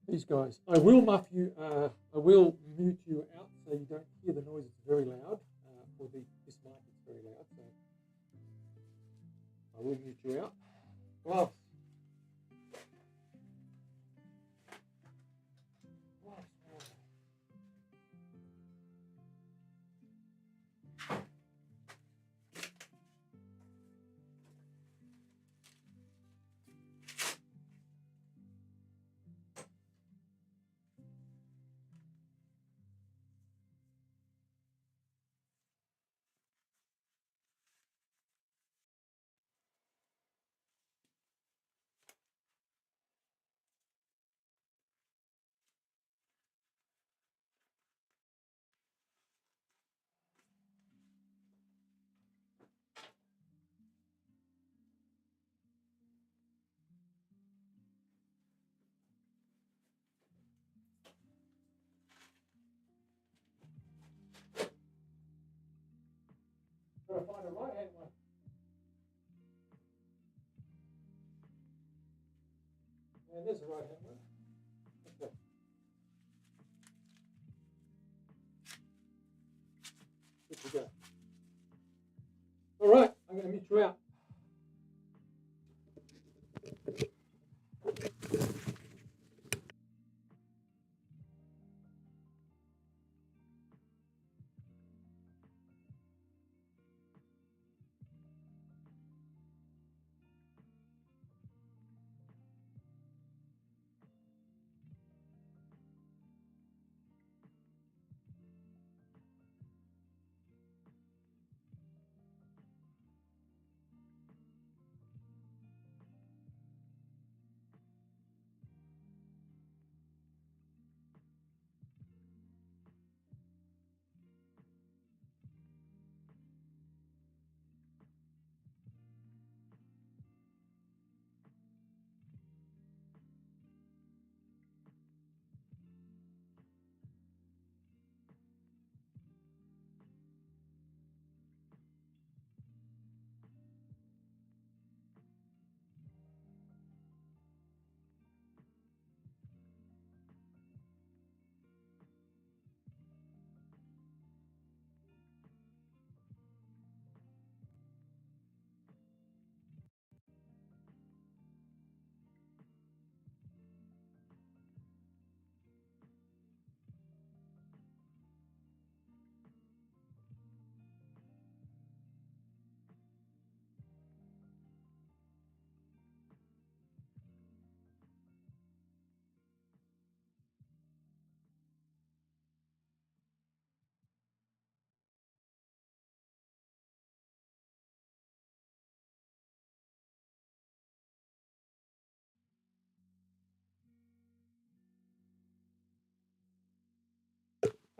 These guys. I will muff you. I will mute you out so you don't hear the noise. It's very loud. For this mic, it's very loud. So I will mute you out. Gloves. Gotta find a right hand one. And there's a right hand one. Okay. Good to go. All right, I'm going to mute you out.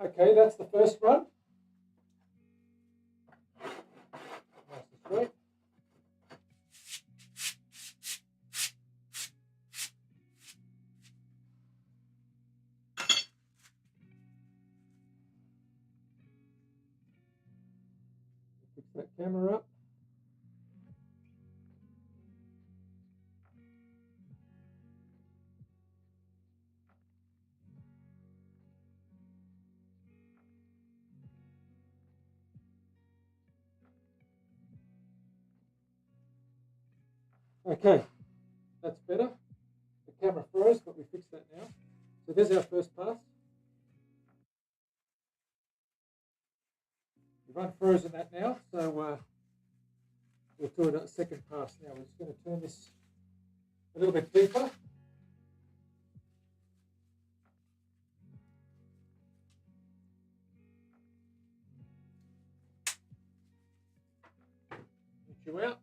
Okay, that's the first run. Nice and straight. Fix that camera up. Okay, that's better. The camera froze, but we fixed that now. So there's our first pass. We've unfrozen that now, so we'll do a second pass now. We're just going to turn this a little bit deeper. Get you out.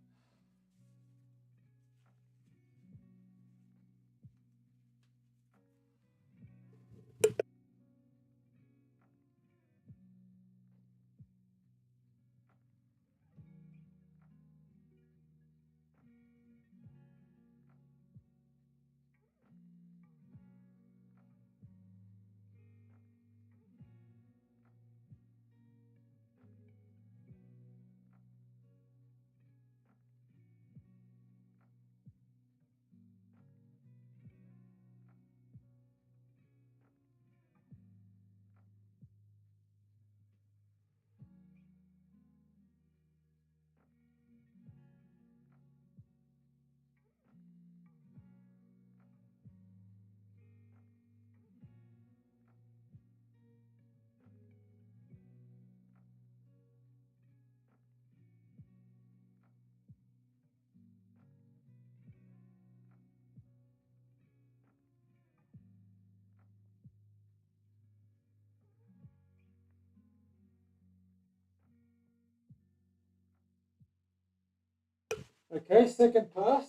Okay, second pass.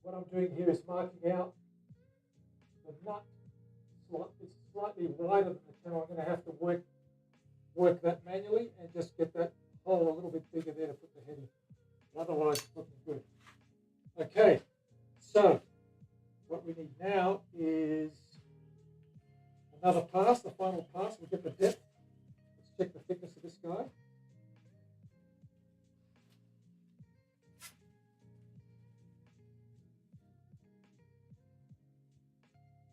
What I'm doing here is marking out the nut. It's slightly wider than the channel. I'm going to have to work that manually and just get that hole a little bit bigger there to put the head in. Otherwise, it's looking good. Okay, so what we need now is another pass, the final pass. We'll get the depth. Let's check the thickness of this guy.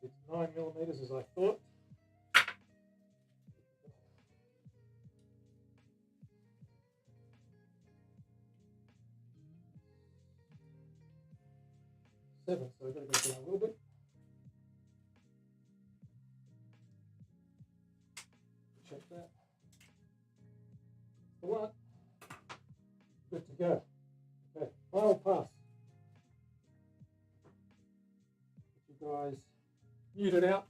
It's 9 millimeters as I thought. Seven, so I've got to go down a little bit. Check that. The one. Good to go. Okay, final pass. Get you guys muted out.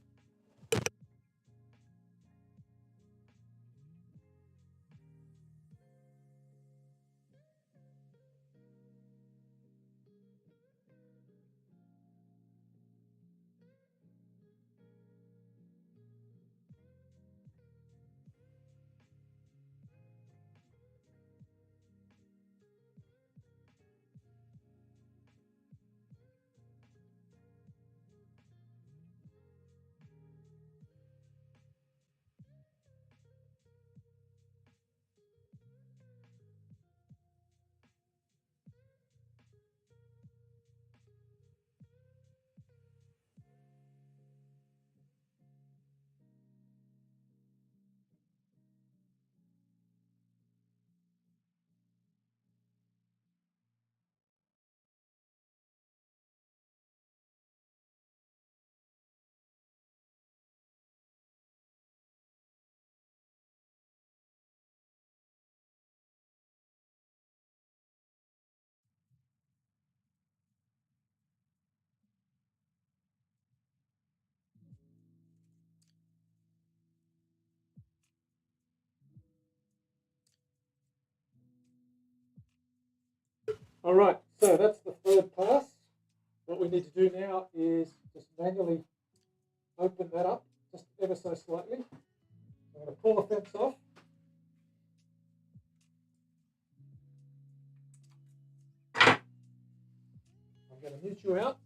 All right, so that's the third pass. What we need to do now is just manually open that up just ever so slightly. I'm going to pull the fence off. I'm going to mute you out.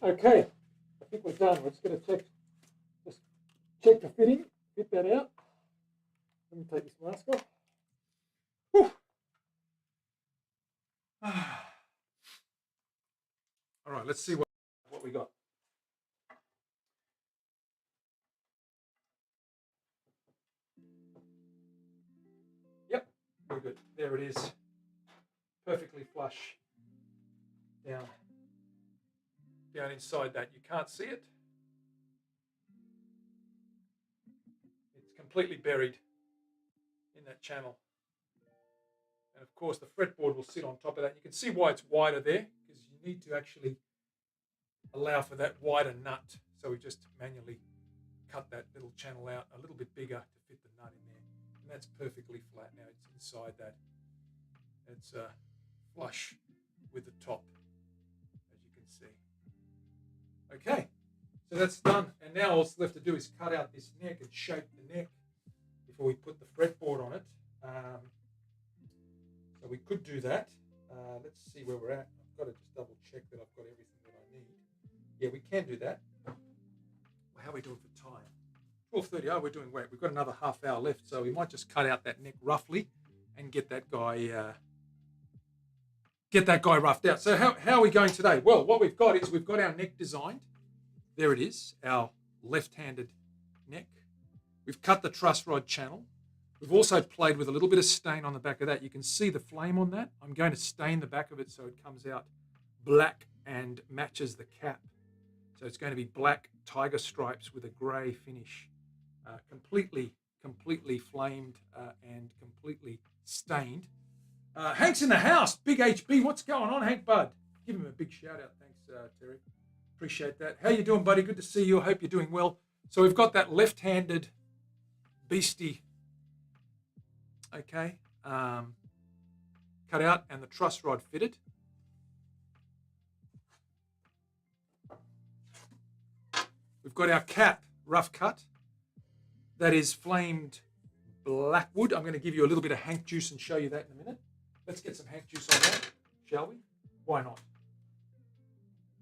Okay, I think we're done. We're just going to check the fitting, fit that out. Let me take this mask off. Whew. All right, let's see what we got. Yep, very good. There it is. Perfectly flush down inside that. You can't see it. It's completely buried in that channel. And of course the fretboard will sit on top of that. You can see why it's wider there, because you need to actually allow for that wider nut. So we just manually cut that little channel out a little bit bigger to fit the nut in there. And that's perfectly flat now. It's inside that. It's flush with the top, as you can see. Okay, so that's done. And now all that's left to do is cut out this neck and shape the neck before we put the fretboard on it. So we could do that. Let's see where we're at. I've got to just double check that I've got everything that I need. Yeah, we can do that. Well, how are we doing for time? 12:30. Oh, we're doing great. We've got another half hour left, so we might just cut out that neck roughly and get that guy roughed out. So how are we going today? Well, what we've got is we've got our neck designed. There it is, our left-handed neck. We've cut the truss rod channel. We've also played with a little bit of stain on the back of that. You can see the flame on that. I'm going to stain the back of it so it comes out black and matches the cap. So it's going to be black tiger stripes with a grey finish. Completely flamed and completely stained. Hank's in the house. Big HB. What's going on, Hank Bud? Give him a big shout out. Thanks, Terry. Appreciate that. How you doing, buddy? Good to see you. I hope you're doing well. So we've got that left-handed beastie, okay, cut out and the truss rod fitted. We've got our cap rough cut. That is flamed blackwood. I'm going to give you a little bit of Hank juice and show you that in a minute. Let's get some Hank juice on that, shall we? Why not?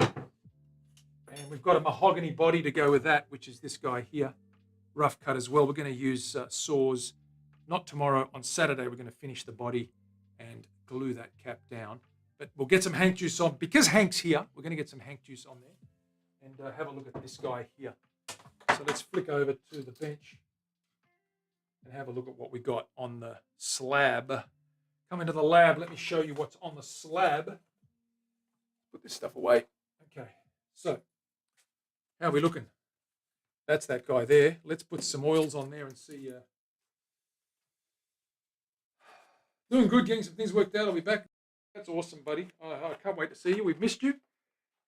And we've got a mahogany body to go with that, which is this guy here, rough cut as well. We're going to use saws, not tomorrow, on Saturday. We're going to finish the body and glue that cap down. But we'll get some Hank juice on. Because Hank's here, we're going to get some Hank juice on there and have a look at this guy here. So let's flick over to the bench and have a look at what we got on the slab. Come into the lab. Let me show you what's on the slab. Put this stuff away. Okay, so how are we looking? That's that guy there. Let's put some oils on there and see. Doing good, getting some things worked out. I'll be back. That's awesome, buddy. I can't wait to see you. We've missed you.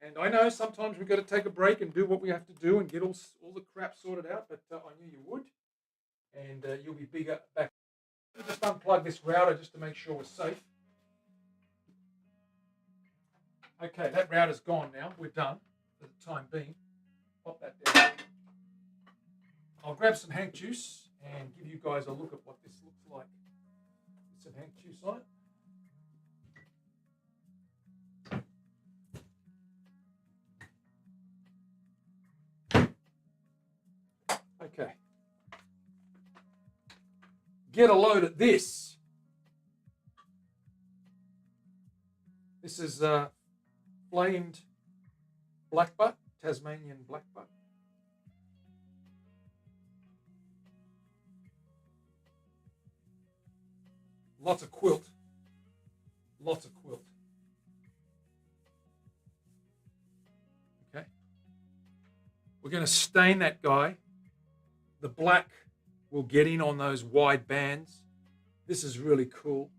And I know sometimes we've got to take a break and do what we have to do and get all the crap sorted out, but I knew you would. And you'll be bigger back. Just unplug this router just to make sure we're safe. Okay, that router's gone now. We're done for the time being. Pop that down. I'll grab some hank juice and give you guys a look at what this looks like. Put some hank juice on it. Okay. Get a load at this. This is flamed blackbutt, Tasmanian blackbutt. Lots of quilt. Lots of quilt. Okay. We're going to stain that guy. The black will get in on those wide bands. This is really cool.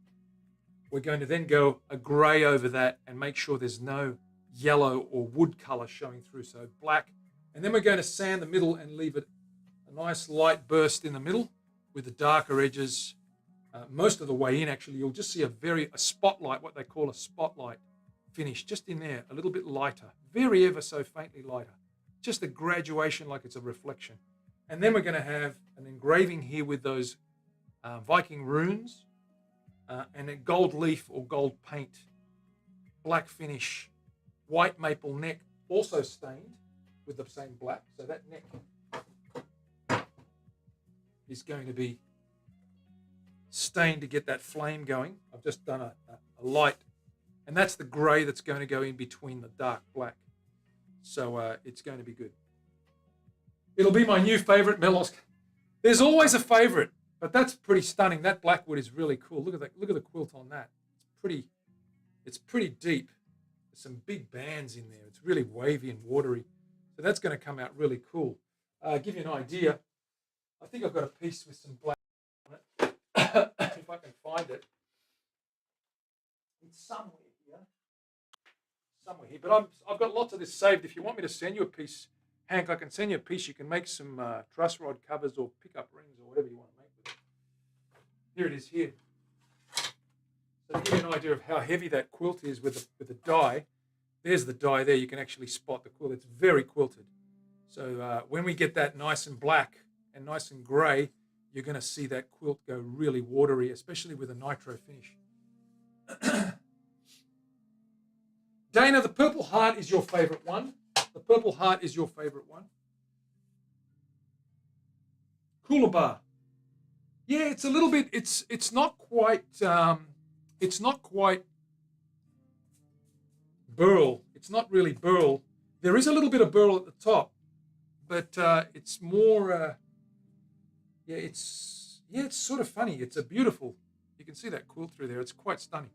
We're going to then go a grey over that and make sure there's no yellow or wood colour showing through. So black. And then we're going to sand the middle and leave it a nice light burst in the middle with the darker edges. Most of the way in, actually, you'll just see a spotlight, what they call a spotlight finish, just in there, a little bit lighter, very ever so faintly lighter. Just a graduation like it's a reflection. And then we're going to have an engraving here with those Viking runes and a gold leaf or gold paint, black finish, white maple neck, also stained with the same black. So that neck is going to be stained to get that flame going. I've just done a light, and that's the grey that's going to go in between the dark black. So it's going to be good. It'll be my new favourite Melos. There's always a favourite, but that's pretty stunning. That blackwood is really cool. Look at that. Look at the quilt on that. It's pretty deep. There's some big bands in there. It's really wavy and watery. So that's going to come out really cool. Give you an idea. I think I've got a piece with some black on it. If I can find it. It's somewhere here. But I've got lots of this saved. If you want me to send you a piece, Hank, I can send you a piece. You can make some truss rod covers or pickup rings or whatever you want to make with it. Here it is here. So to give you an idea of how heavy that quilt is with the dye, there's the dye there. You can actually spot the quilt. It's very quilted. So when we get that nice and black and nice and grey, you're going to see that quilt go really watery, especially with a nitro finish. Dana, the Purple Heart is your favourite one. The Purple Heart is your favourite one. Coolabah. Yeah, it's a little bit. It's not quite. It's not quite burl. It's not really burl. There is a little bit of burl at the top, but it's more. It's sort of funny. It's a beautiful. You can see that quilt through there. It's quite stunning.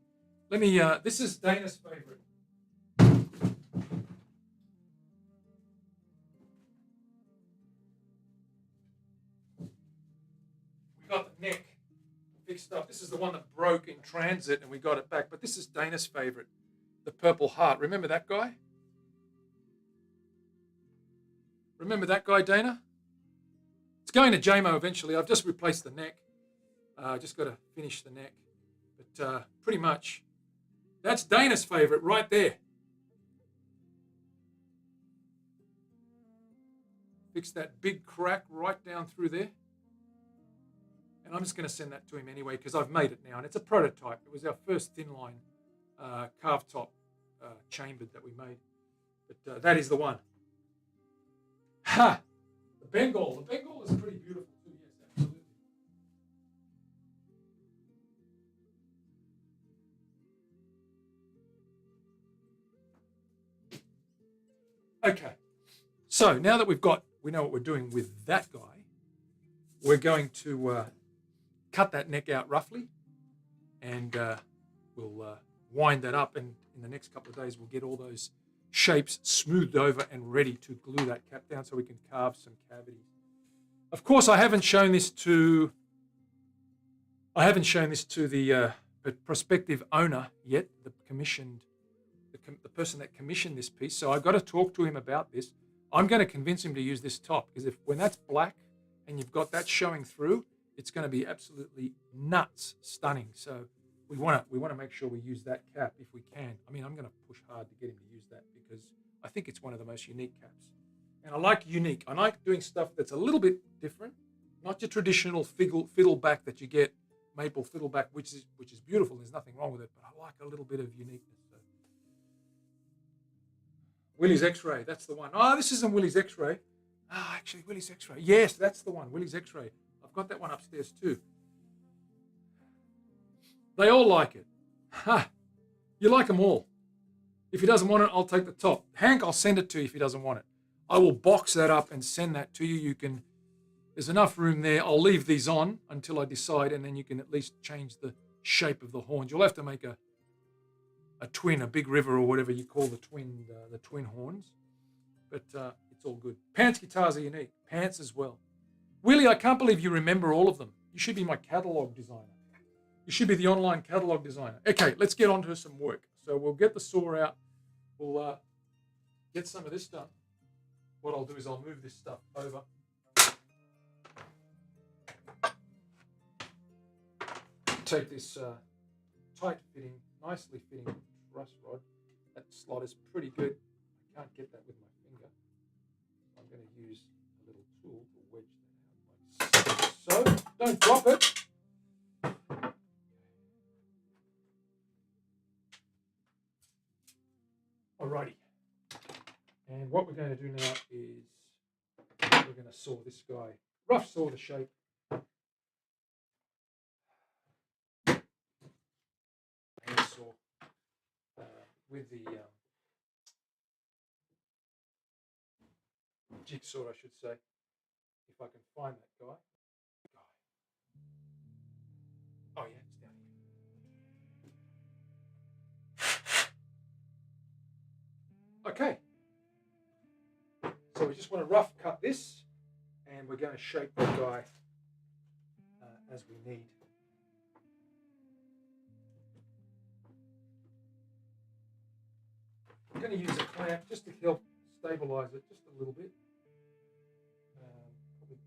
Let me. This is Dana's favourite. We got the neck fixed up. This is the one that broke in transit, and we got it back. But this is Dana's favourite, the Purple Heart. Remember that guy? Remember that guy, Dana? It's going to JMO eventually. I've just replaced the neck. Just got to finish the neck. But pretty much, that's Dana's favourite right there. Fix that big crack right down through there. And I'm just going to send that to him anyway because I've made it now. And it's a prototype. It was our first thin line carved top chambered that we made. But that is the one. Ha! The Bengal. The Bengal is pretty beautiful too. Yes, absolutely. Okay. So now that we know what we're doing with that guy, we're going to cut that neck out roughly, and we'll wind that up. And in the next couple of days, we'll get all those shapes smoothed over and ready to glue that cap down so we can carve some cavities. Of course, I haven't shown this to the prospective owner yet, the person that commissioned this piece. So I've got to talk to him about this. I'm going to convince him to use this top, because when that's black and you've got that showing through, it's going to be absolutely nuts, stunning. So we want to make sure we use that cap if we can. I mean, I'm going to push hard to get him to use that, because I think it's one of the most unique caps. And I like unique. I like doing stuff that's a little bit different, not your traditional fiddle back that you get, maple fiddleback, which is beautiful. There's nothing wrong with it, but I like a little bit of uniqueness. So. Willie's X-ray, that's the one. Oh, this isn't Willie's X-ray. Actually, Willie's X-ray. Yes, that's the one. Willie's X-ray. I've got that one upstairs too. They all like it. You like them all. If he doesn't want it, I'll take the top. Hank, I'll send it to you if he doesn't want it. I will box that up and send that to you. There's enough room there. I'll leave these on until I decide, and then you can at least change the shape of the horns. You'll have to make a twin, a big river, or whatever you call the twin horns. But it's all good. Pants guitars are unique. Pants as well. Willie, I can't believe you remember all of them. You should be my catalog designer. You should be the online catalog designer. Okay, let's get on to some work. So we'll get the saw out. We'll get some of this done. What I'll do is I'll move this stuff over. Take this tight-fitting, nicely fitting truss rod. That slot is pretty good. I can't get that with my finger. I'm going to use a little tool to wedge that out like so. Don't drop it. Alrighty. And what we're going to do now is we're going to saw this guy, rough saw the shape. Handsaw with the jigsaw, I should say, if I can find that guy. Oh yeah, it's down here. Okay. So we just want to rough cut this, and we're going to shape the guy as we need. I'm going to use a clamp just to help stabilize it just a little bit. Probably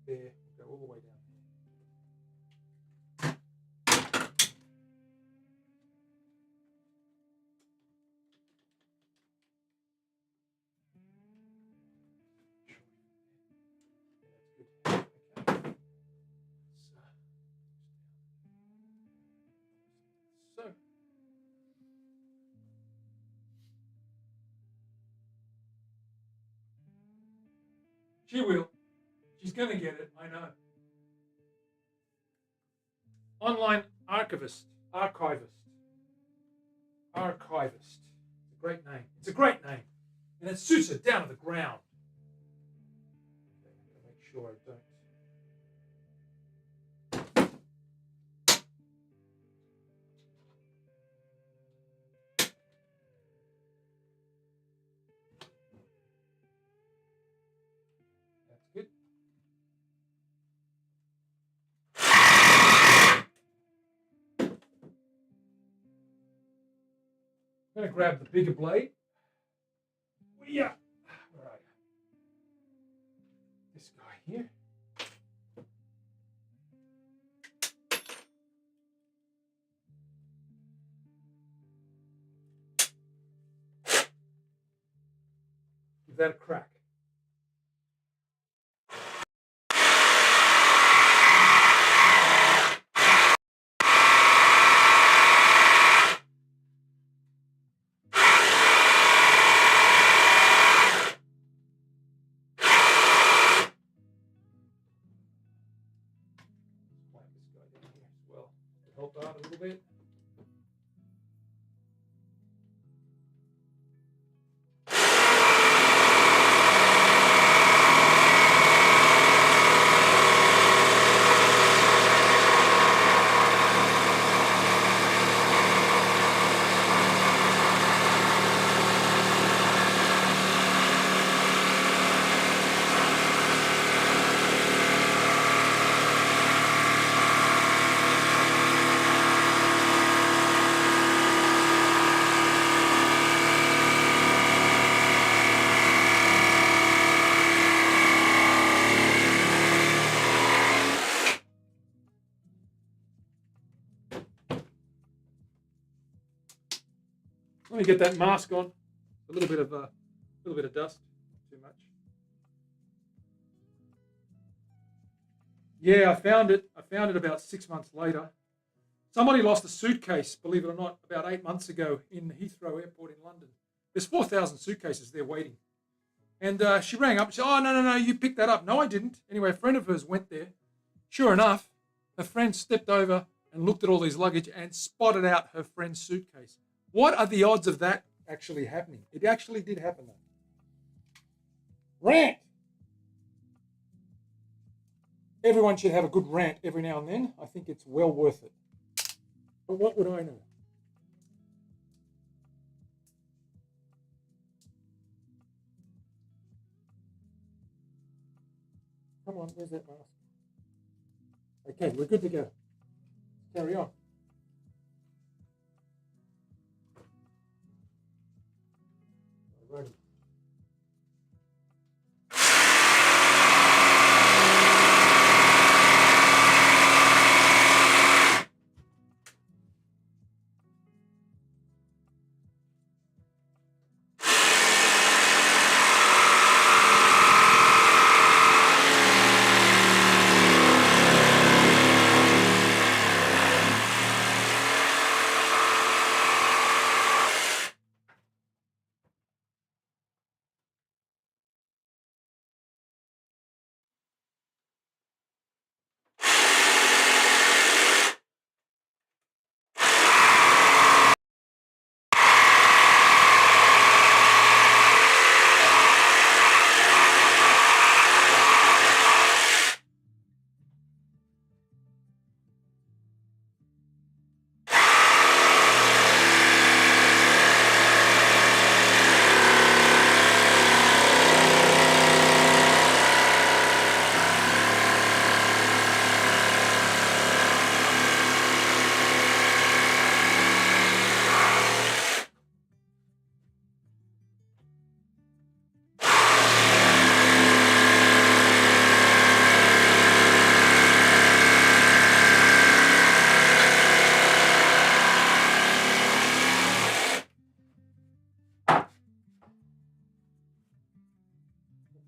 there, go all the way down there. So, she will. She's going to get it, I know. Online archivist. It's a great name. It's a great name. And it suits her down to the ground. Okay, I'm going to make sure I don't. That's good. I'm going to grab the bigger blade. Yeah. Where are you? This guy here. Give that a crack. Help out a little bit. Let me get that mask on. A little bit of dust. Too much. Yeah, I found it. I found it about 6 months later. Somebody lost a suitcase, believe it or not, about 8 months ago in Heathrow Airport in London. There's 4,000 suitcases there waiting. And she rang up and said, "Oh, no, you picked that up." No, I didn't. Anyway, a friend of hers went there. Sure enough, her friend stepped over and looked at all these luggage and spotted out her friend's suitcase. What are the odds of that actually happening? It actually did happen, though. Rant! Everyone should have a good rant every now and then. I think it's well worth it. But what would I know? Come on, where's that mask? Okay, we're good to go. Carry on. Alrighty.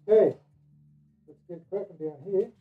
Okay, let's get cracking down here.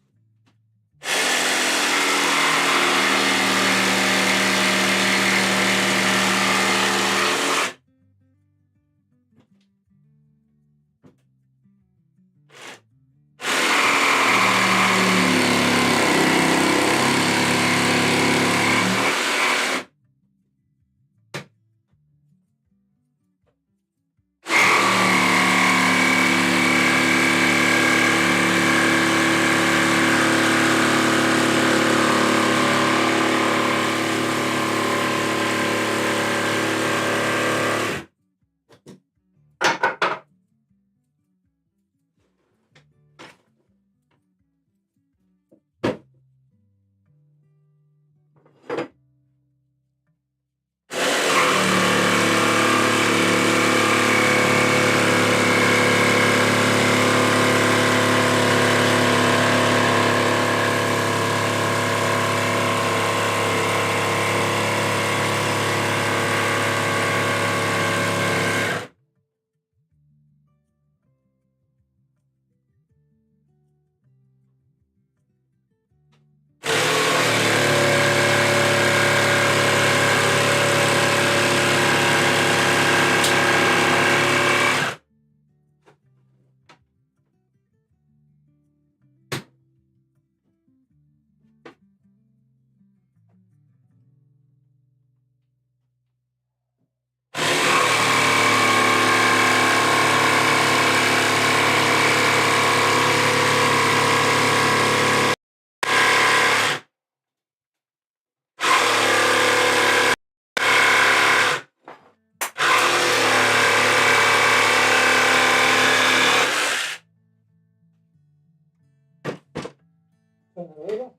Turn it over.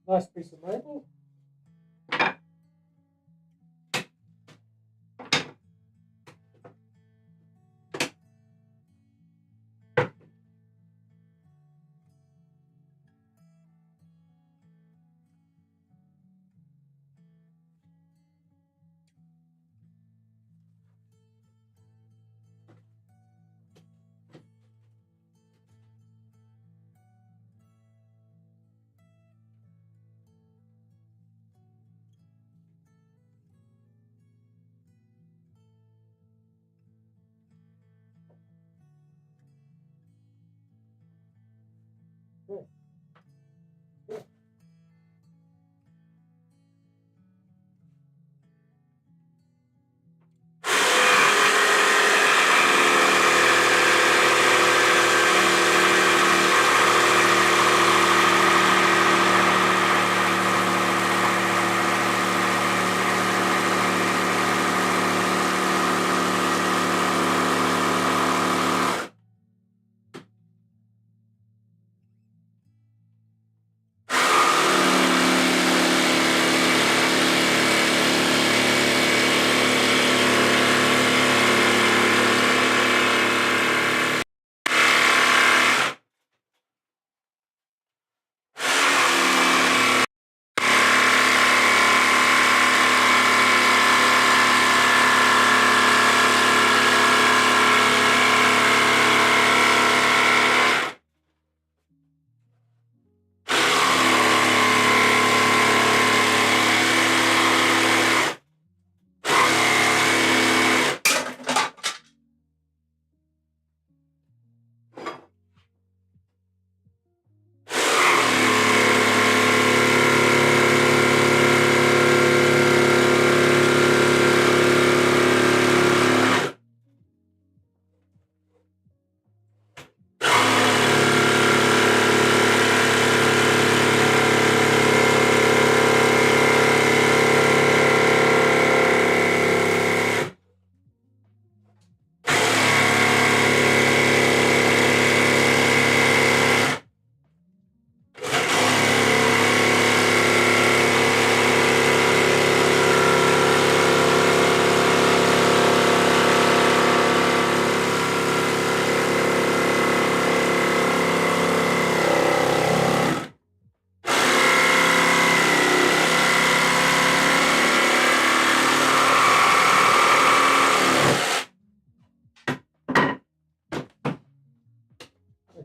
Nice piece of maple. Cool. Cool.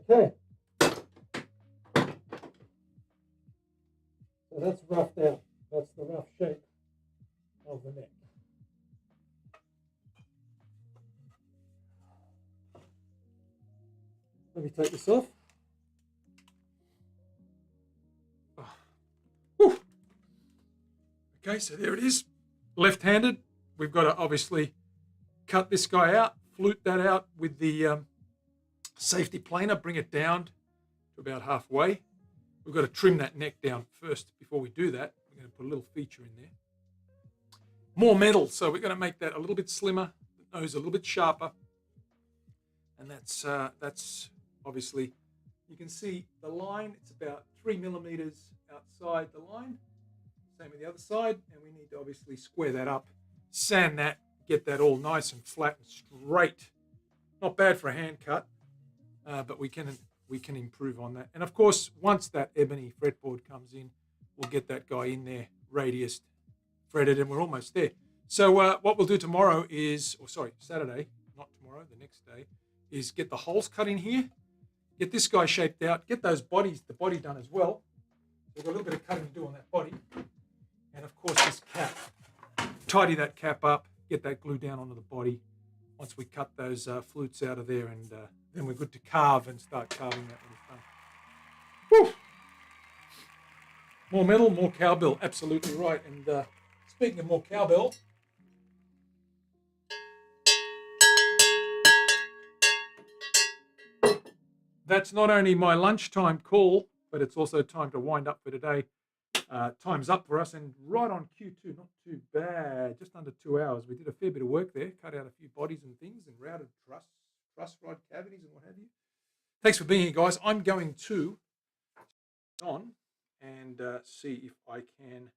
Okay. So that's roughed out. That's the rough shape of the neck. Let me take this off. Oh. Okay, so there it is. Left-handed. We've got to obviously cut this guy out, flute that out with the safety planer, bring it down to about halfway. We've got to trim that neck down first before we do that. We're going to put a little feature in there. More metal, so we're going to make that a little bit slimmer, the nose a little bit sharper. And that's obviously, you can see the line, it's about 3 millimeters outside the line. Same with the other side, and we need to obviously square that up, sand that, get that all nice and flat and straight. Not bad for a hand cut, but we can improve on that. And of course, once that ebony fretboard comes in, we'll get that guy in there, radiused, threaded, and we're almost there. So what we'll do tomorrow is, Saturday, not tomorrow, the next day, is get the holes cut in here, get this guy shaped out, get those bodies, the body done as well. We've got a little bit of cutting to do on that body. And of course this cap, tidy that cap up, get that glue down onto the body. Once we cut those flutes out of there, and then we're good to carve and start carving that when it's done. Woo! More metal, more cowbell, absolutely right. And speaking of more cowbell, that's not only my lunchtime call, but it's also time to wind up for today. Time's up for us, and right on Q2, not too bad, just under 2 hours. We did a fair bit of work there, cut out a few bodies and things, and routed truss rod cavities and what have you. Thanks for being here, guys. I'm going to on and see if I can,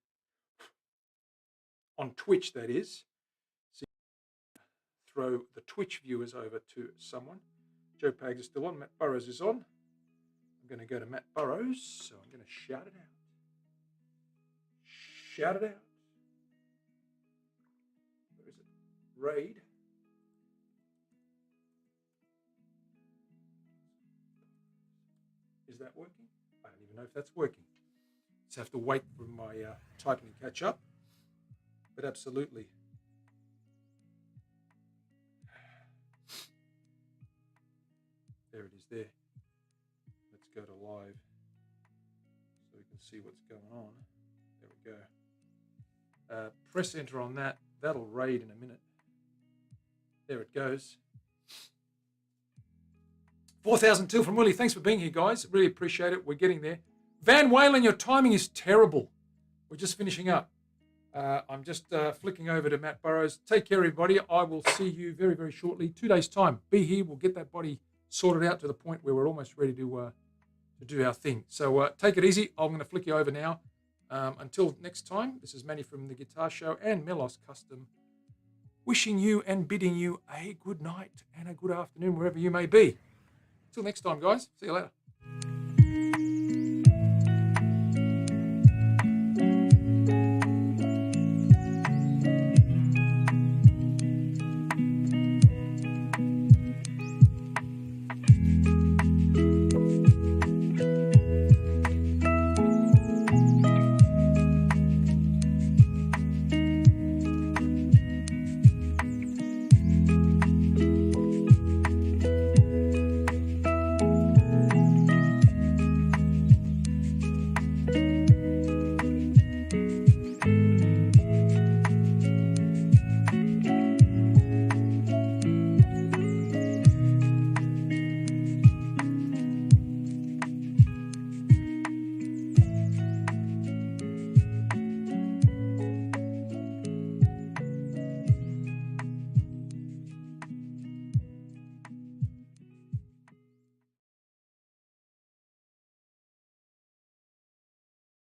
on Twitch that is, see, throw the Twitch viewers over to someone. Joe Pags is still on, Matt Burrows is on. I'm going to go to Matt Burrows, so I'm going to shout it out. Shout it out. Where is it? Raid. Is that working? I don't even know if that's working. Just have to wait for my typing to catch up. But absolutely. There it is there. Let's go to live. can see what's going on. There we go. Press enter on that. That'll raid in a minute. There it goes. 4,002 from Willie. Thanks for being here, guys. Really appreciate it. We're getting there. Van Whalen, your timing is terrible. We're just finishing up. I'm just flicking over to Matt Burrows. Take care, everybody. I will see you very, very shortly. 2 days' time. Be here. We'll get that body sorted out to the point where we're almost ready to do our thing. So take it easy. I'm going to flick you over now. Until next time, this is Manny from The Guitar Show and Melos Custom, wishing you and bidding you a good night and a good afternoon wherever you may be. Till next time, guys. See you later.